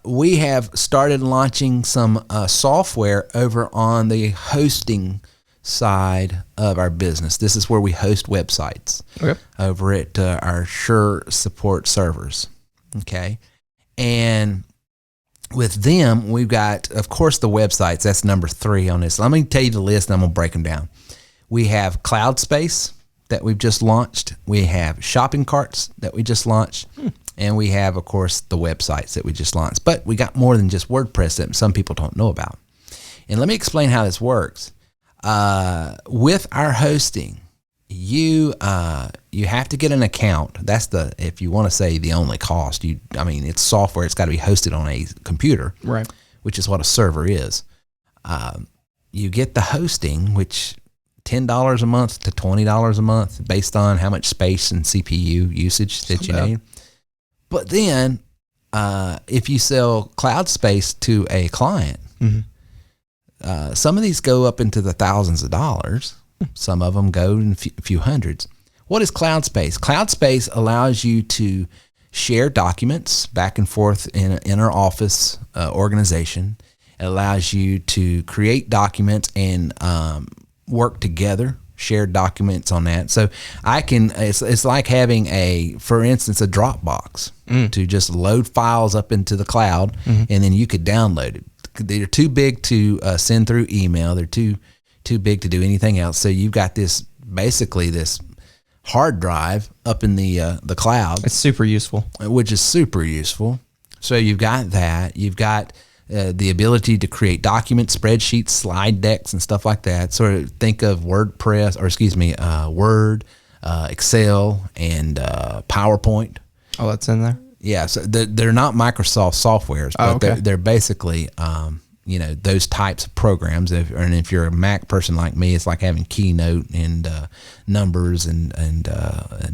we have started launching some software over on the hosting side of our business. This is where we host websites over at our Sure Support servers. Okay. And with them, we've got, of course, the websites. That's number 3 on this. Let me tell you the list and I'm going to break them down. We have Cloud Space that we've just launched. We have shopping carts that we just launched. And we have, of course, the websites that we just launched. But we got more than just WordPress that some people don't know about. And let me explain how this works. With our hosting, you have to get an account. That's if you want to say the only cost. It's software. It's got to be hosted on a computer, right? Which is what a server is. You get the hosting, which $10 a month to $20 a month, based on how much space and CPU usage that you need. But then, if you sell cloud space to a client. Some of these go up into the thousands of dollars. Some of them go in a few hundreds. What is Cloud Space? Cloud Space allows you to share documents back and forth in our office organization. It allows you to create documents and work together, shared documents on that. So it's like having for instance, a Dropbox to just load files up into the cloud, and then you could download it. They're too big to send through email. They're too big to do anything else. So you've got this hard drive up in the cloud. It's super useful. Which is super useful. So you've got that. You've got the ability to create documents, spreadsheets, slide decks, and stuff like that. Sort of think of Word, Excel, and PowerPoint. Oh, that's in there? Yeah, so they're not Microsoft softwares, but they're basically those types of programs. If you're a Mac person like me, it's like having Keynote and Numbers and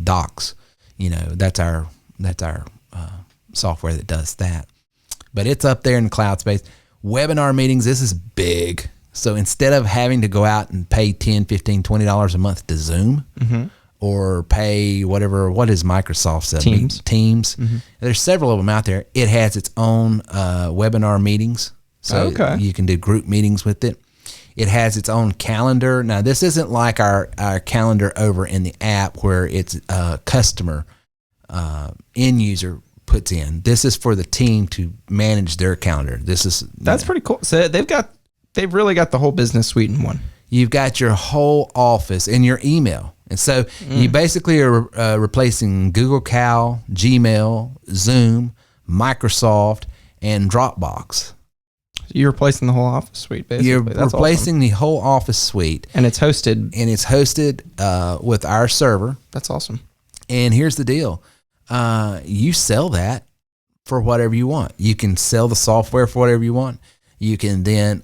Docs. That's our software that does that. But it's up there in the cloud space. Webinar meetings, this is big. So instead of having to go out and pay $10, $15, $20 a month to Zoom, or pay what is Microsoft's Teams. There's several of them out there. It has its own webinar meetings. So you can do group meetings with it. It has its own calendar. Now, this isn't like our calendar over in the app where it's customer end user puts in. This is for the team to manage their calendar. That's pretty cool. So they've really got the whole business suite in one. You've got your whole office and your email. And so you basically are replacing Google Cal, Gmail, Zoom, Microsoft, and Dropbox. You're replacing the whole office suite, basically. You're replacing the whole office suite. And it's hosted. With our server. That's awesome. And here's the deal. You sell that for whatever you want. You can sell the software for whatever you want. You can then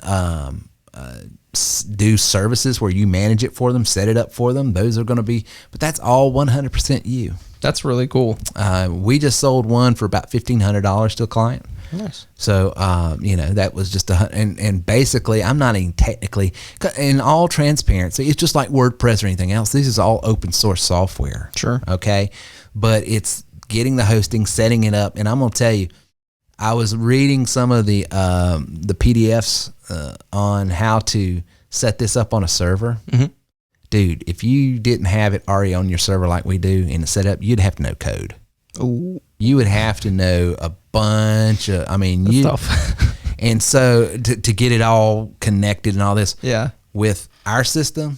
do services where you manage it for them, set it up for them. Those are going to be, but that's all 100% you. That's really cool. We just sold one for about $1,500 to a client. Nice. So, that was just and basically I'm not even technically, in all transparency, it's just like WordPress or anything else. This is all open source software. Sure. Okay. But it's getting the hosting, setting it up. And I'm going to tell you, I was reading some of the PDFs on how to set this up on a server. Dude, if you didn't have it already on your server like we do and set up, you'd have to know code. Ooh. You would have to know a bunch of, stuff. And so to get it all connected and all this. Yeah. With our system,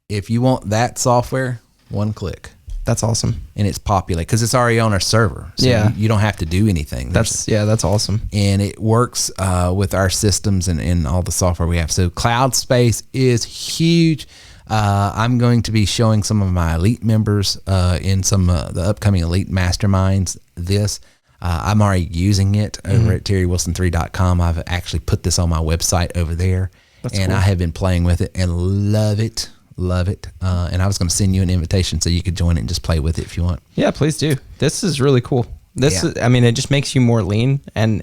if you want that software, one click. That's awesome. And it's populated because it's already on our server. So you don't have to do anything. That's awesome. And it works with our systems and all the software we have. So cloud space is huge. I'm going to be showing some of my elite members in some the upcoming elite masterminds this. I'm already using it over at terrywilson3.com. I've actually put this on my website over there. That's cool. I have been playing with it and love it. And I was going to send you an invitation so you could join it and just play with it if you want. Yeah, please do. This is really cool. It just makes you more lean, and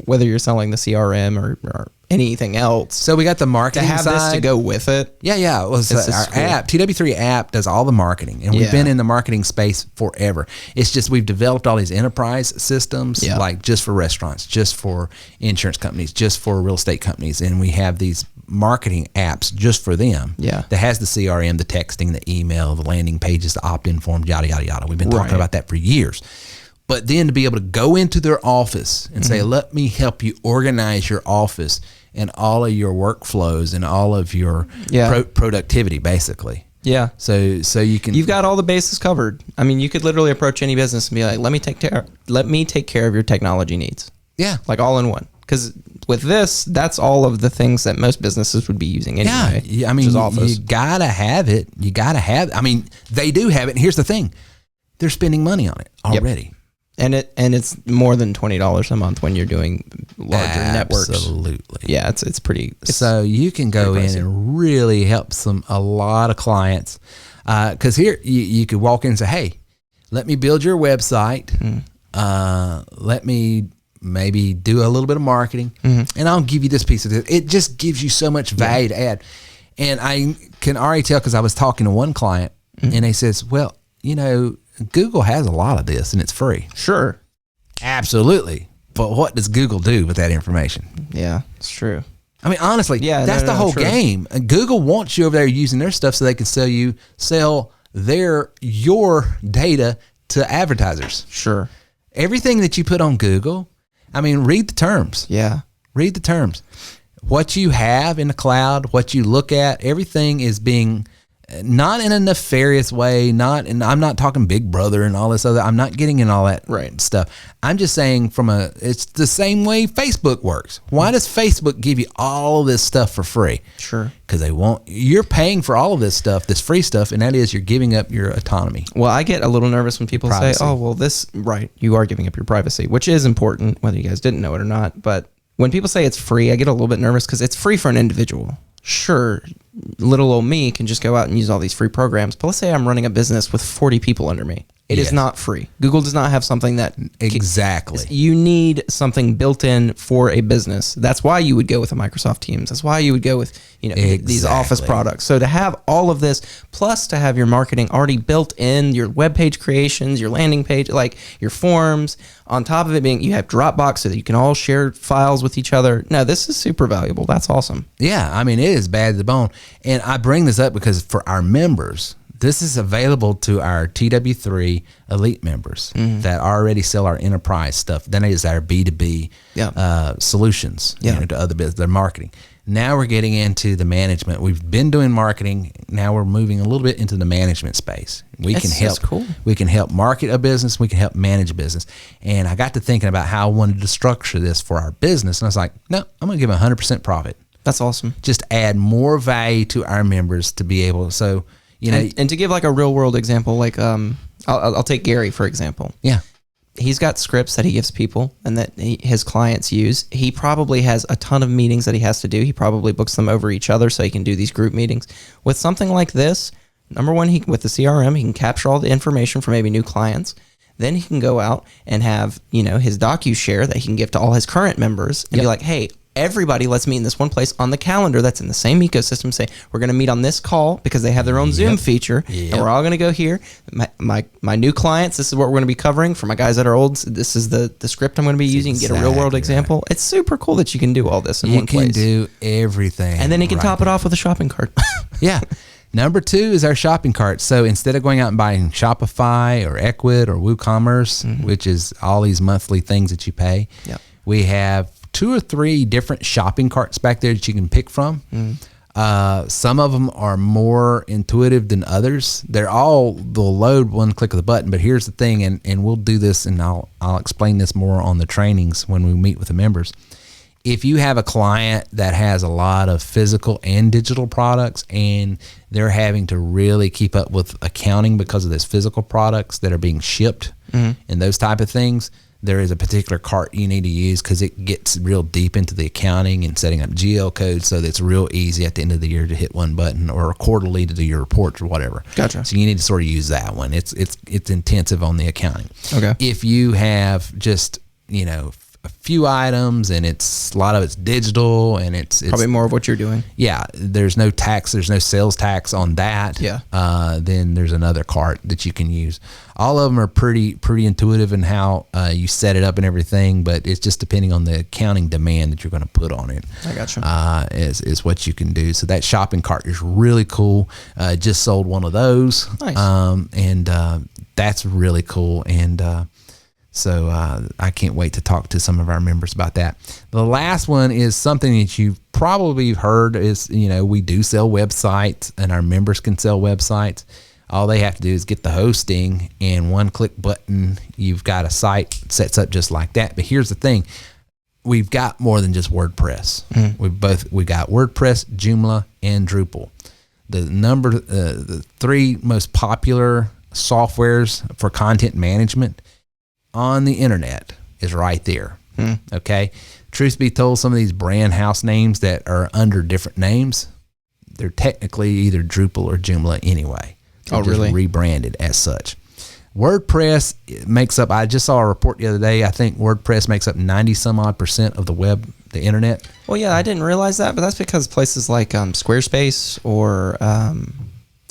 whether you're selling the CRM or anything else. So we got the marketing to have side. this to go with it. Yeah. It was our app. TW3 app does all the marketing, and we've been in the marketing space forever. It's just we've developed all these enterprise systems, like just for restaurants, just for insurance companies, just for real estate companies, and we have these marketing apps just for them. That has the CRM, the texting, the email, the landing pages, the opt-in forms, yada yada yada. We've been talking about that for years. But then to be able to go into their office and say, let me help you organize your office and all of your workflows and all of your productivity, basically. Yeah. So you can. You've got all the bases covered. I mean, you could literally approach any business and be like, let me take care of your technology needs. Yeah. Like all in one. Because with this, that's all of the things that most businesses would be using anyway. Yeah. I mean, you got to have it. I mean, they do have it. And here's the thing. They're spending money on it already. Yep. And it's more than $20 a month when you're doing larger networks. Absolutely. Yeah, it's pretty. So you can go in and really help a lot of clients. Because here you could walk in and say, hey, let me build your website. Let me maybe do a little bit of marketing, and I'll give you this piece of this. It just gives you so much value to add. And I can already tell because I was talking to one client, and they says, well, Google has a lot of this and it's free. Sure. Absolutely. But what does Google do with that information? Yeah, it's true. I mean, honestly, Yeah, that's the whole true. game. And Google wants you over there using their stuff so they can sell your data to advertisers. Sure. Everything that you put on Google, I mean, read the terms. Yeah. Read the terms. What you have in the cloud, what you look at, everything is being not in a nefarious way, and I'm not talking Big Brother and all this other. I'm not getting in all that stuff. I'm just saying it's the same way Facebook works. Why does Facebook give you all of this stuff for free? Sure. Because you're paying for all of this stuff, this free stuff, and that is you're giving up your autonomy. Well, I get a little nervous when people Privacy. say, oh, well, you are giving up your privacy, which is important, whether you guys didn't know it or not. But when people say it's free, I get a little bit nervous because it's free for an individual. Sure, little old me can just go out and use all these free programs. But let's say I'm running a business with 40 people under me. It is not free. Google does not have something that... Exactly. You need something built in for a business. That's why you would go with a Microsoft Teams. That's why you would go with these Office products. So to have all of this, plus to have your marketing already built in, your web page creations, your landing page, like your forms, on top of it being, you have Dropbox so that you can all share files with each other. No, this is super valuable. That's awesome. Yeah, I mean, it is bad to the bone. And I bring this up because for our members... This is available to our TW3 elite members that already sell our enterprise stuff. That is our B2B solutions to other business, their marketing. Now we're getting into the management. We've been doing marketing. Now we're moving a little bit into the management space. That's cool. We can help market a business. We can help manage a business. And I got to thinking about how I wanted to structure this for our business. And I was like, no, I'm going to give 100% profit. That's awesome. Just add more value to our members to be able to, and to give like a real world example, like I'll take Gary for example. Yeah, he's got scripts that he gives people and that his clients use. He probably has a ton of meetings that he has to do. He probably books them over each other so he can do these group meetings. With something like this, number one, with the CRM, he can capture all the information for maybe new clients. Then he can go out and have his DocuShare that he can give to all his current members and be like, hey, everybody, let's meet in this one place on the calendar that's in the same ecosystem. Say, we're going to meet on this call because they have their own Zoom feature, and we're all going to go here. My new clients, this is what we're going to be covering. For my guys that are old, this is the script I'm going to be using. Get a real world example. It's super cool that you can do all this in one place. You can do everything. And then he can top it off with a shopping cart. Yeah. Number 2 is our shopping cart. So instead of going out and buying Shopify or Ecwid or WooCommerce, which is all these monthly things that you pay, we have 2 or 3 different shopping carts back there that you can pick from. Some of them are more intuitive than others. They'll load one click of the button. But here's the thing, and we'll do this, and I'll explain this more on the trainings when we meet with the members. If you have a client that has a lot of physical and digital products and they're having to really keep up with accounting because of those physical products that are being shipped and those type of things, there is a particular cart you need to use because it gets real deep into the accounting and setting up GL codes, so that it's real easy at the end of the year to hit one button, or quarterly to do your reports or whatever. Gotcha. So you need to sort of use that one. It's intensive on the accounting. Okay. If you have just a few items and a lot of it's digital and it's probably more of what you're doing. Yeah, there's no tax, there's no sales tax on that. Yeah. Then there's another cart that you can use. All of them are pretty intuitive in how you set it up and everything, but it's just depending on the accounting demand that you're going to put on it. I gotcha. Is what you can do. So that shopping cart is really cool. Just sold one of those. Nice. And that's really cool. And so I can't wait to talk to some of our members about that. The last one is something that you've probably heard is, we do sell websites and our members can sell websites. All they have to do is get the hosting and one click button. You've got a site sets up just like that. But here's the thing. We've got more than just WordPress. We got WordPress, Joomla, and Drupal. The 3 most popular softwares for content management on the internet is right there. Okay. Truth be told, some of these brand house names that are under different names, they're technically either Drupal or Joomla anyway. They're just rebranded as such. WordPress makes up, I just saw a report the other day, I think WordPress makes up 90% of the internet. Well, yeah, I didn't realize that, but that's because places like Squarespace or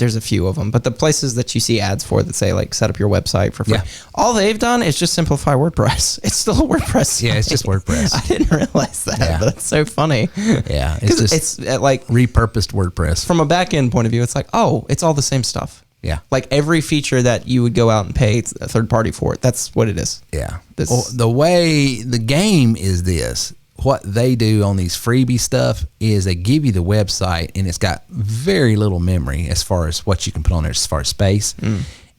there's a few of them, but the places that you see ads for that say like set up your website for free, all they've done is just simplify WordPress. It's still a WordPress site. Yeah, it's just WordPress. I didn't realize that, but it's so funny. Yeah, it's just it's like repurposed WordPress. From a back end point of view, it's like, oh, it's all the same stuff. Yeah. Like every feature that you would go out and pay a third party for, that's what it is. Yeah. Well, the way the game is this, what they do on these freebie stuff is they give you the website and it's got very little memory as far as what you can put on there as far as space.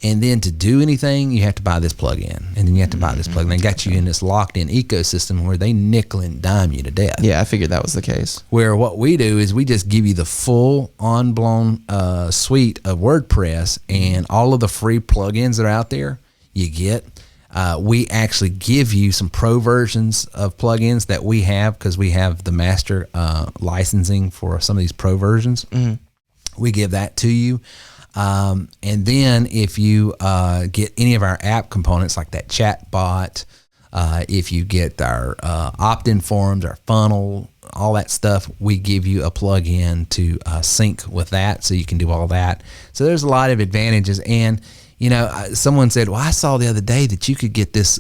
And then to do anything, you have to buy this plugin, and then you have to buy this plugin. They got you in this locked-in ecosystem where they nickel and dime you to death. Yeah, I figured that was the case. Where what we do is we just give you the full on-blown suite of WordPress and all of the free plugins that are out there you get. We actually give you some pro versions of plugins that we have because we have the master licensing for some of these pro versions. We give that to you. And then if you get any of our app components like that chat bot, if you get our opt-in forms, our funnel, all that stuff, we give you a plug-in to sync with that so you can do all that. So there's a lot of advantages. And, you know, someone said, well, I saw the other day that you could get this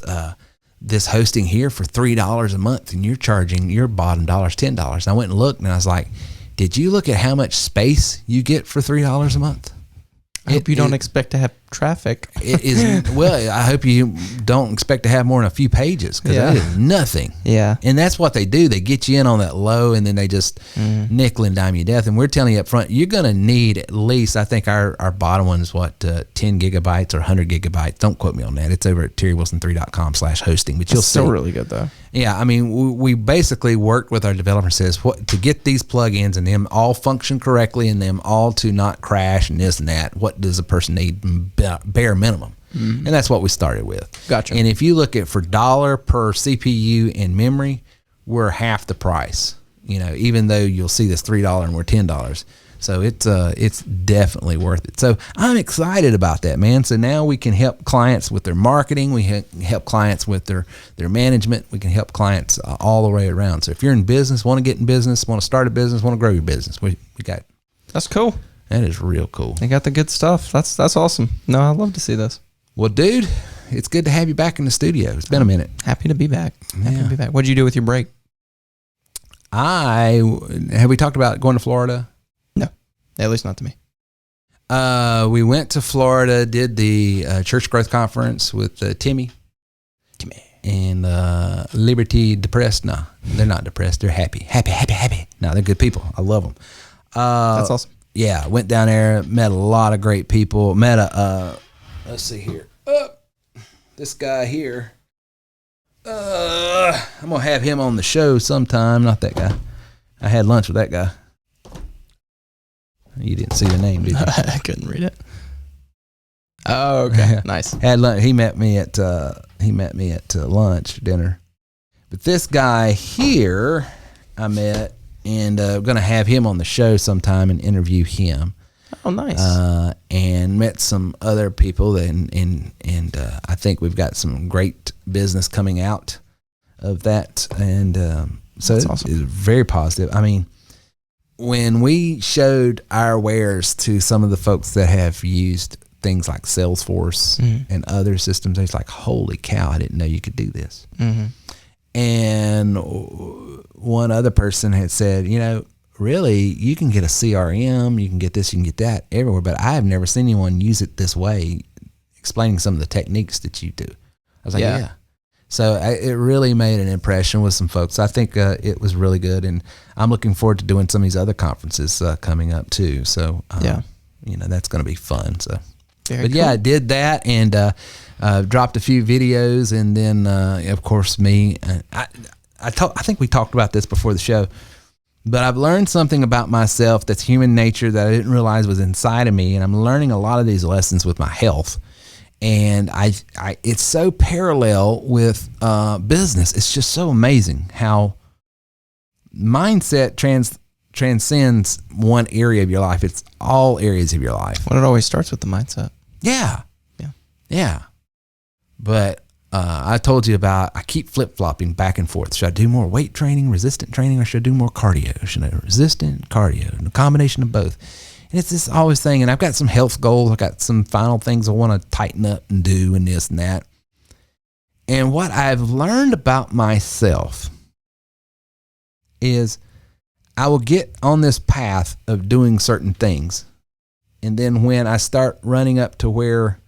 this hosting here for $3 a month and you're charging your bottom dollar's $10. And I went and looked and I was like, did you look at how much space you get for $3 a month? I hope you don't expect to have traffic. It is, well, I hope you don't expect to have more than a few pages because that is nothing. Yeah. And that's what they do. They get you in on that low and then they just nickel and dime you to death. And we're telling you up front, you're going to need at least, I think our bottom one is 10 gigabytes or 100 gigabytes. Don't quote me on that. It's over at terrywilson3.com/hosting. But you'll see. Still really good though. Yeah, I mean, we basically worked with our developer and says what to get these plugins and them all function correctly and them all to not crash and this and that. What does a person need bare minimum? And that's what we started with. Gotcha. And if you look at for dollar per CPU and memory, we're half the price. You know, even though you'll see this $3 and we're $10. So it's definitely worth it. So I'm excited about that, man. So now we can help clients with their marketing. We help clients with their management. We can help clients all the way around. So if you're in business, want to get in business, want to start a business, want to grow your business, we got. That's cool. That is real cool. They got the good stuff. That's awesome. No, I'd love to see this. Well, dude, it's good to have you back in the studio. It's been a minute. Happy to be back. Happy to be back. What'd you do with your break? Have we talked about going to Florida? No, at least not to me. We went to Florida, did the Church Growth Conference with Timmy. And Liberty Depressed. No, they're not depressed. They're happy. No, they're good people. I love them. That's awesome. Yeah, went down there, met a lot of great people. Met let's see here. This guy here. I'm going to have him on the show sometime. Not that guy. I had lunch with that guy. You didn't see the name, did you? I couldn't read it. Oh, okay. Nice. Had lunch. He met me at lunch, dinner. But this guy here I met, and going to have him on the show sometime and interview him. Oh, nice. And met some other people, and I think we've got some great business coming out of that. And so it's awesome. It's very positive. I mean, when we showed our wares to some of the folks that have used things like Salesforce and other systems, it's like, holy cow, I didn't know you could do this. And one other person had said, you know, really, you can get a CRM, you can get this, you can get that everywhere, but I have never seen anyone use it this way, explaining some of the techniques that you do. I was like, yeah. So it really made an impression with some folks. I think it was really good, and I'm looking forward to doing some of these other conferences coming up too. So, you know, that's going to be fun. So, yeah, I did that and dropped a few videos, and then, of course, me. I think we talked about this before the show. But I've learned something about myself that's human nature that I didn't realize was inside of me, and I'm learning a lot of these lessons with my health. And it's so parallel with business. It's just so amazing how mindset transcends one area of your life. It's all areas of your life. Well, it always starts with the mindset. Yeah. But I told you about, I keep flip-flopping back and forth. Should I do more weight training, resistant training, or should I do more cardio? Should I resistant, cardio, and a combination of both? And it's this always thing. And I've got some health goals. I've got some final things I want to tighten up and do and this and that. And what I've learned about myself is I will get on this path of doing certain things. And then when I start running up to where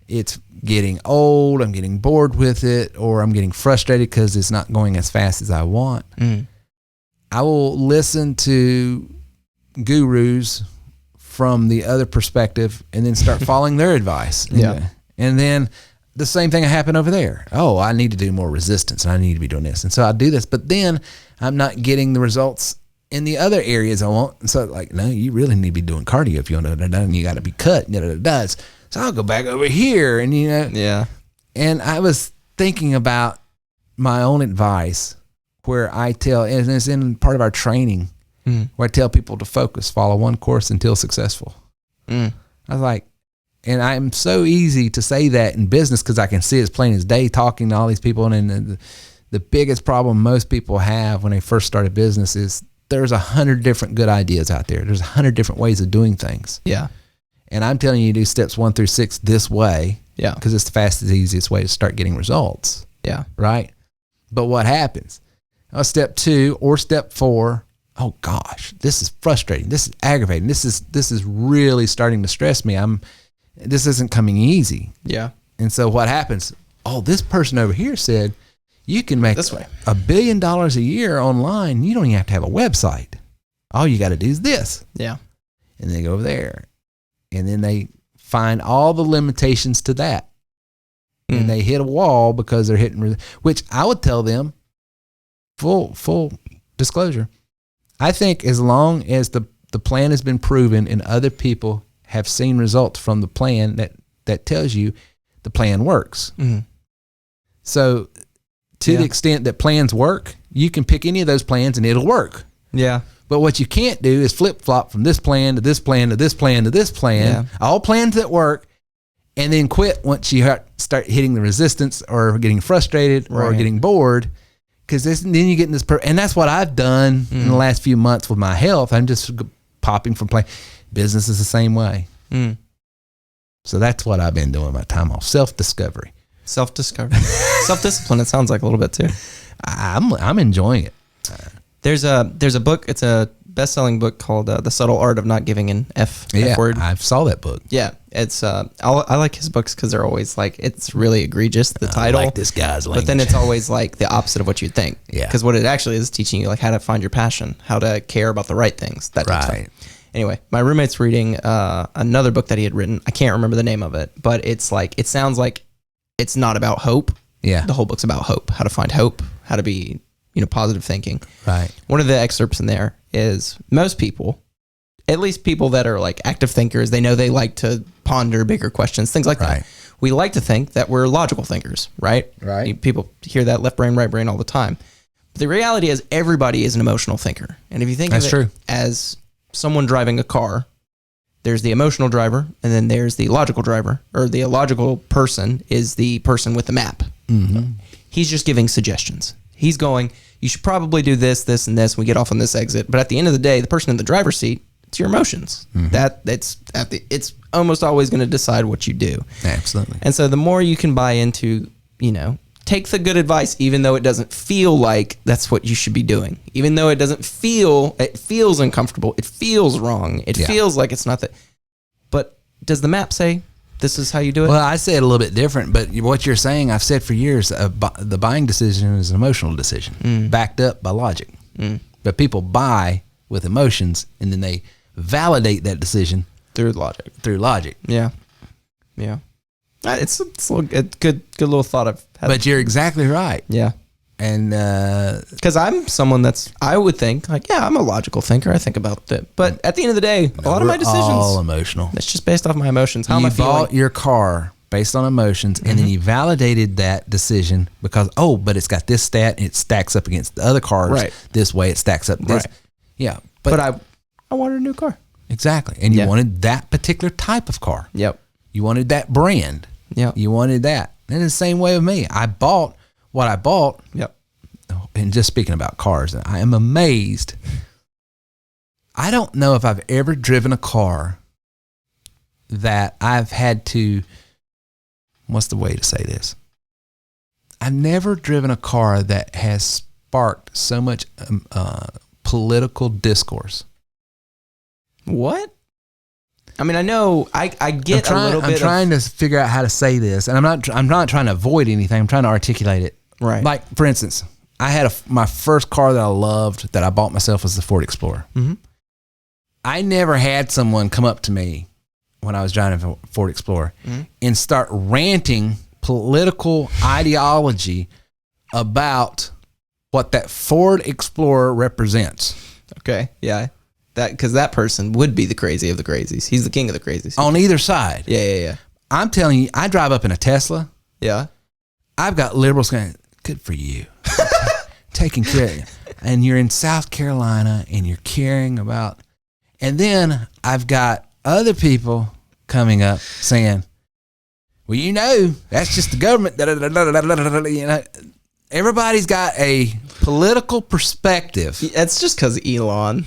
it's getting old, I'm getting bored with it, or I'm getting frustrated because it's not going as fast as I want, I will listen to gurus from the other perspective and then start following their advice. Yeah. And then the same thing happened over there. Oh, I need to do more resistance and I need to be doing this. And so I do this, but then I'm not getting the results in the other areas I want. And so like, no, you really need to be doing cardio if you want to do that. And you got to be cut. So I'll go back over here and, Yeah. And I was thinking about my own advice where I tell, and it's in part of our training, where I tell people to focus, follow one course until successful. I was like, and I'm so easy to say that in business because I can see it as plain as day talking to all these people. And the biggest problem most people have when they first start a business is there's 100 different good ideas out there. There's 100 different ways of doing things. Yeah. And I'm telling you to do steps 1 through 6 this way. Yeah. Because it's the fastest, easiest way to start getting results. Yeah. Right? But what happens? Step 2 or step 4, oh gosh, this is frustrating. This is aggravating. This is really starting to stress me. This isn't coming easy. Yeah. And so what happens? Oh, this person over here said you can make this way $1 billion a year online. You don't even have to have a website. All you got to do is this. Yeah. And they go over there. And then they find all the limitations to that. And they hit a wall because they're hitting, which I would tell them, full disclosure, I think as long as the plan has been proven and other people have seen results from the plan that tells you the plan works. So to the extent that plans work, you can pick any of those plans and it'll work. Yeah. But what you can't do is flip-flop from this plan to this plan to this plan to this plan, all plans that work, and then quit once you start hitting the resistance or getting frustrated or getting bored. Because then you get in this, and that's what I've done in the last few months with my health. I'm just popping from plan. Business is the same way. So that's what I've been doing my time off. Self-discovery. Self-discovery. Self-discipline, it sounds like a little bit too. I'm enjoying it. There's a book, it's a best-selling book called The Subtle Art of Not Giving an F word. I saw that book. Yeah, it's I like his books because they're always like, it's really egregious, the title. I like this guy's language. But then it's always like the opposite of what you'd think. Yeah. Because what it actually is teaching you like how to find your passion, how to care about the right things, that type of stuff. Anyway, my roommate's reading another book that he had written. I can't remember the name of it, but it's like, it sounds like it's not about hope. Yeah. The whole book's about hope, how to find hope, how to be, positive thinking. Right. One of the excerpts in there is most people, at least people that are like active thinkers, they know they like to ponder bigger questions, things like that. We like to think that we're logical thinkers, right? Right. People hear that left brain, right brain all the time. But the reality is everybody is an emotional thinker. And if you think That's of it true. as someone driving a car, there's the emotional driver and then there's the logical driver, or the illogical person is the person with the map. He's just giving suggestions. He's going, you should probably do this, this, and this. We get off on this exit. But at the end of the day, the person in the driver's seat, it's your emotions. It's almost always going to decide what you do. Absolutely. And so the more you can buy into, take the good advice, even though it doesn't feel like that's what you should be doing. Even though it feels uncomfortable. It feels wrong. It feels like it's not that. But does the map say this is how you do it? Well, I say it a little bit different, but what you're saying, I've said for years, the buying decision is an emotional decision, backed up by logic. But people buy with emotions, and then they validate that decision through logic. Yeah. It's a good little thought I've had. But you're exactly right. Yeah. And because I'm someone I would think like, I'm a logical thinker. I think about it. But at the end of the day, a lot of my decisions, all emotional. It's just based off my emotions. How am I You feeling? bought your car based on emotions, and then you validated that decision because, but it's got this stat, and it stacks up against the other cars this way. It stacks up this. Right. Yeah. But I wanted a new car. Exactly. And you wanted that particular type of car. Yep. You wanted that brand. Yep. You wanted that. And it's the same way with me. I bought what I bought. Yep. And just speaking about cars, I am amazed. I don't know if I've ever driven a car that I've had to, what's the way to say this? I've never driven a car that has sparked so much political discourse. What? I mean, I know I get a little bit. I'm trying to figure out how to say this, and I'm not trying to avoid anything. I'm trying to articulate it. Right. Like, for instance, I had my first car that I loved that I bought myself was the Ford Explorer. Mm-hmm. I never had someone come up to me when I was driving a Ford Explorer and start ranting political ideology about what that Ford Explorer represents. Okay. Yeah. Because that person would be the crazy of the crazies. He's the king of the crazies. On either side. Yeah. I'm telling you, I drive up in a Tesla. Yeah. I've got liberals going, good for you. Taking care of you. And you're in South Carolina and you're caring about. And then I've got other people coming up saying, well, you know, that's just the government. You know, everybody's got a political perspective. That's just because Elon.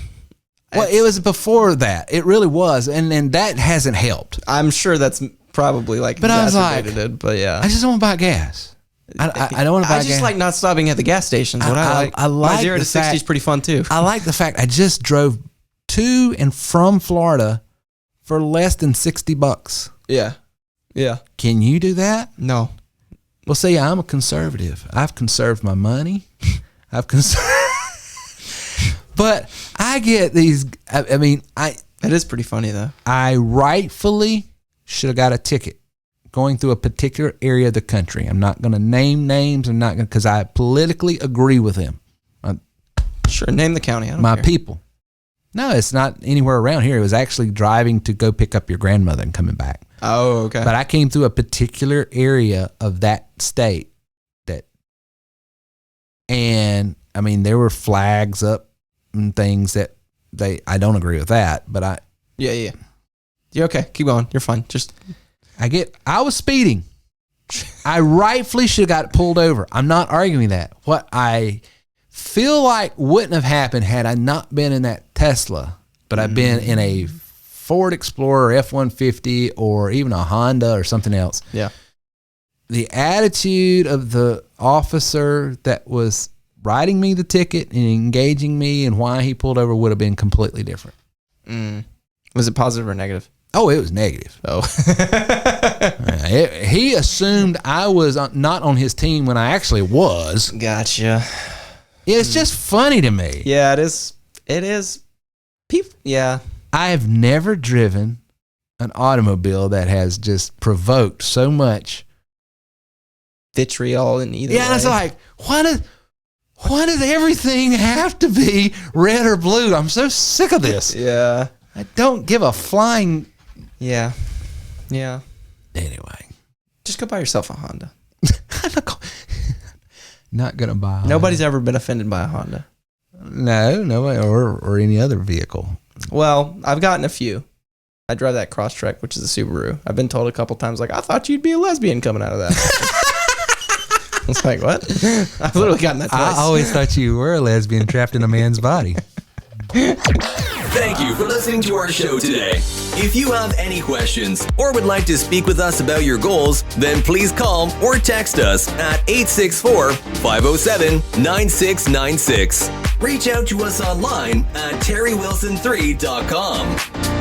Well, it was before that. It really was. And that hasn't helped. I'm sure that's probably like exacerbated it, but yeah. I just don't want to buy gas. I don't want to buy gas. I just like not stopping at the gas stations. What I like. My 0 to 60 is pretty fun too. I like the fact I just drove to and from Florida for less than $60. Yeah. Can you do that? No. Well, see, I'm a conservative. I've conserved my money. I've conserved. But I get these. I mean, it is pretty funny though. I rightfully should have got a ticket going through a particular area of the country. I'm not going to name names. I'm not going because I politically agree with them. Sure, name the county. I don't my care. People. No, it's not anywhere around here. It was actually driving to go pick up your grandmother and coming back. Oh, okay. But I came through a particular area of that state and I mean, there were flags up and things that I don't agree with that, but Yeah. You're okay. Keep going. You're fine. I was speeding. I rightfully should have got pulled over. I'm not arguing that. What I feel like wouldn't have happened had I not been in that Tesla, but I've been in a Ford Explorer F-150 or even a Honda or something else. Yeah. The attitude of the officer that was writing me the ticket and engaging me and why he pulled over would have been completely different. Was it positive or negative? Oh, it was negative. Oh. He assumed I was not on his team when I actually was. Gotcha. It's just funny to me. Yeah, it is. People. Yeah. I have never driven an automobile that has just provoked so much vitriol in either way. Yeah, it's like, why does everything have to be red or blue? I'm so sick of this. Yeah. I don't give a flying. Yeah. Anyway. Just go buy yourself a Honda. I'm not going to buy a Honda. Nobody's ever been offended by a Honda. No, nobody, or any other vehicle. Well, I've gotten a few. I drive that Crosstrek, which is a Subaru. I've been told a couple times, like, I thought you'd be a lesbian coming out of that. I was like, what? I've literally gotten that twice. I always thought you were a lesbian trapped in a man's body. Thank you for listening to our show today. If you have any questions or would like to speak with us about your goals, then please call or text us at 864-507-9696. Reach out to us online at terrywilson3.com.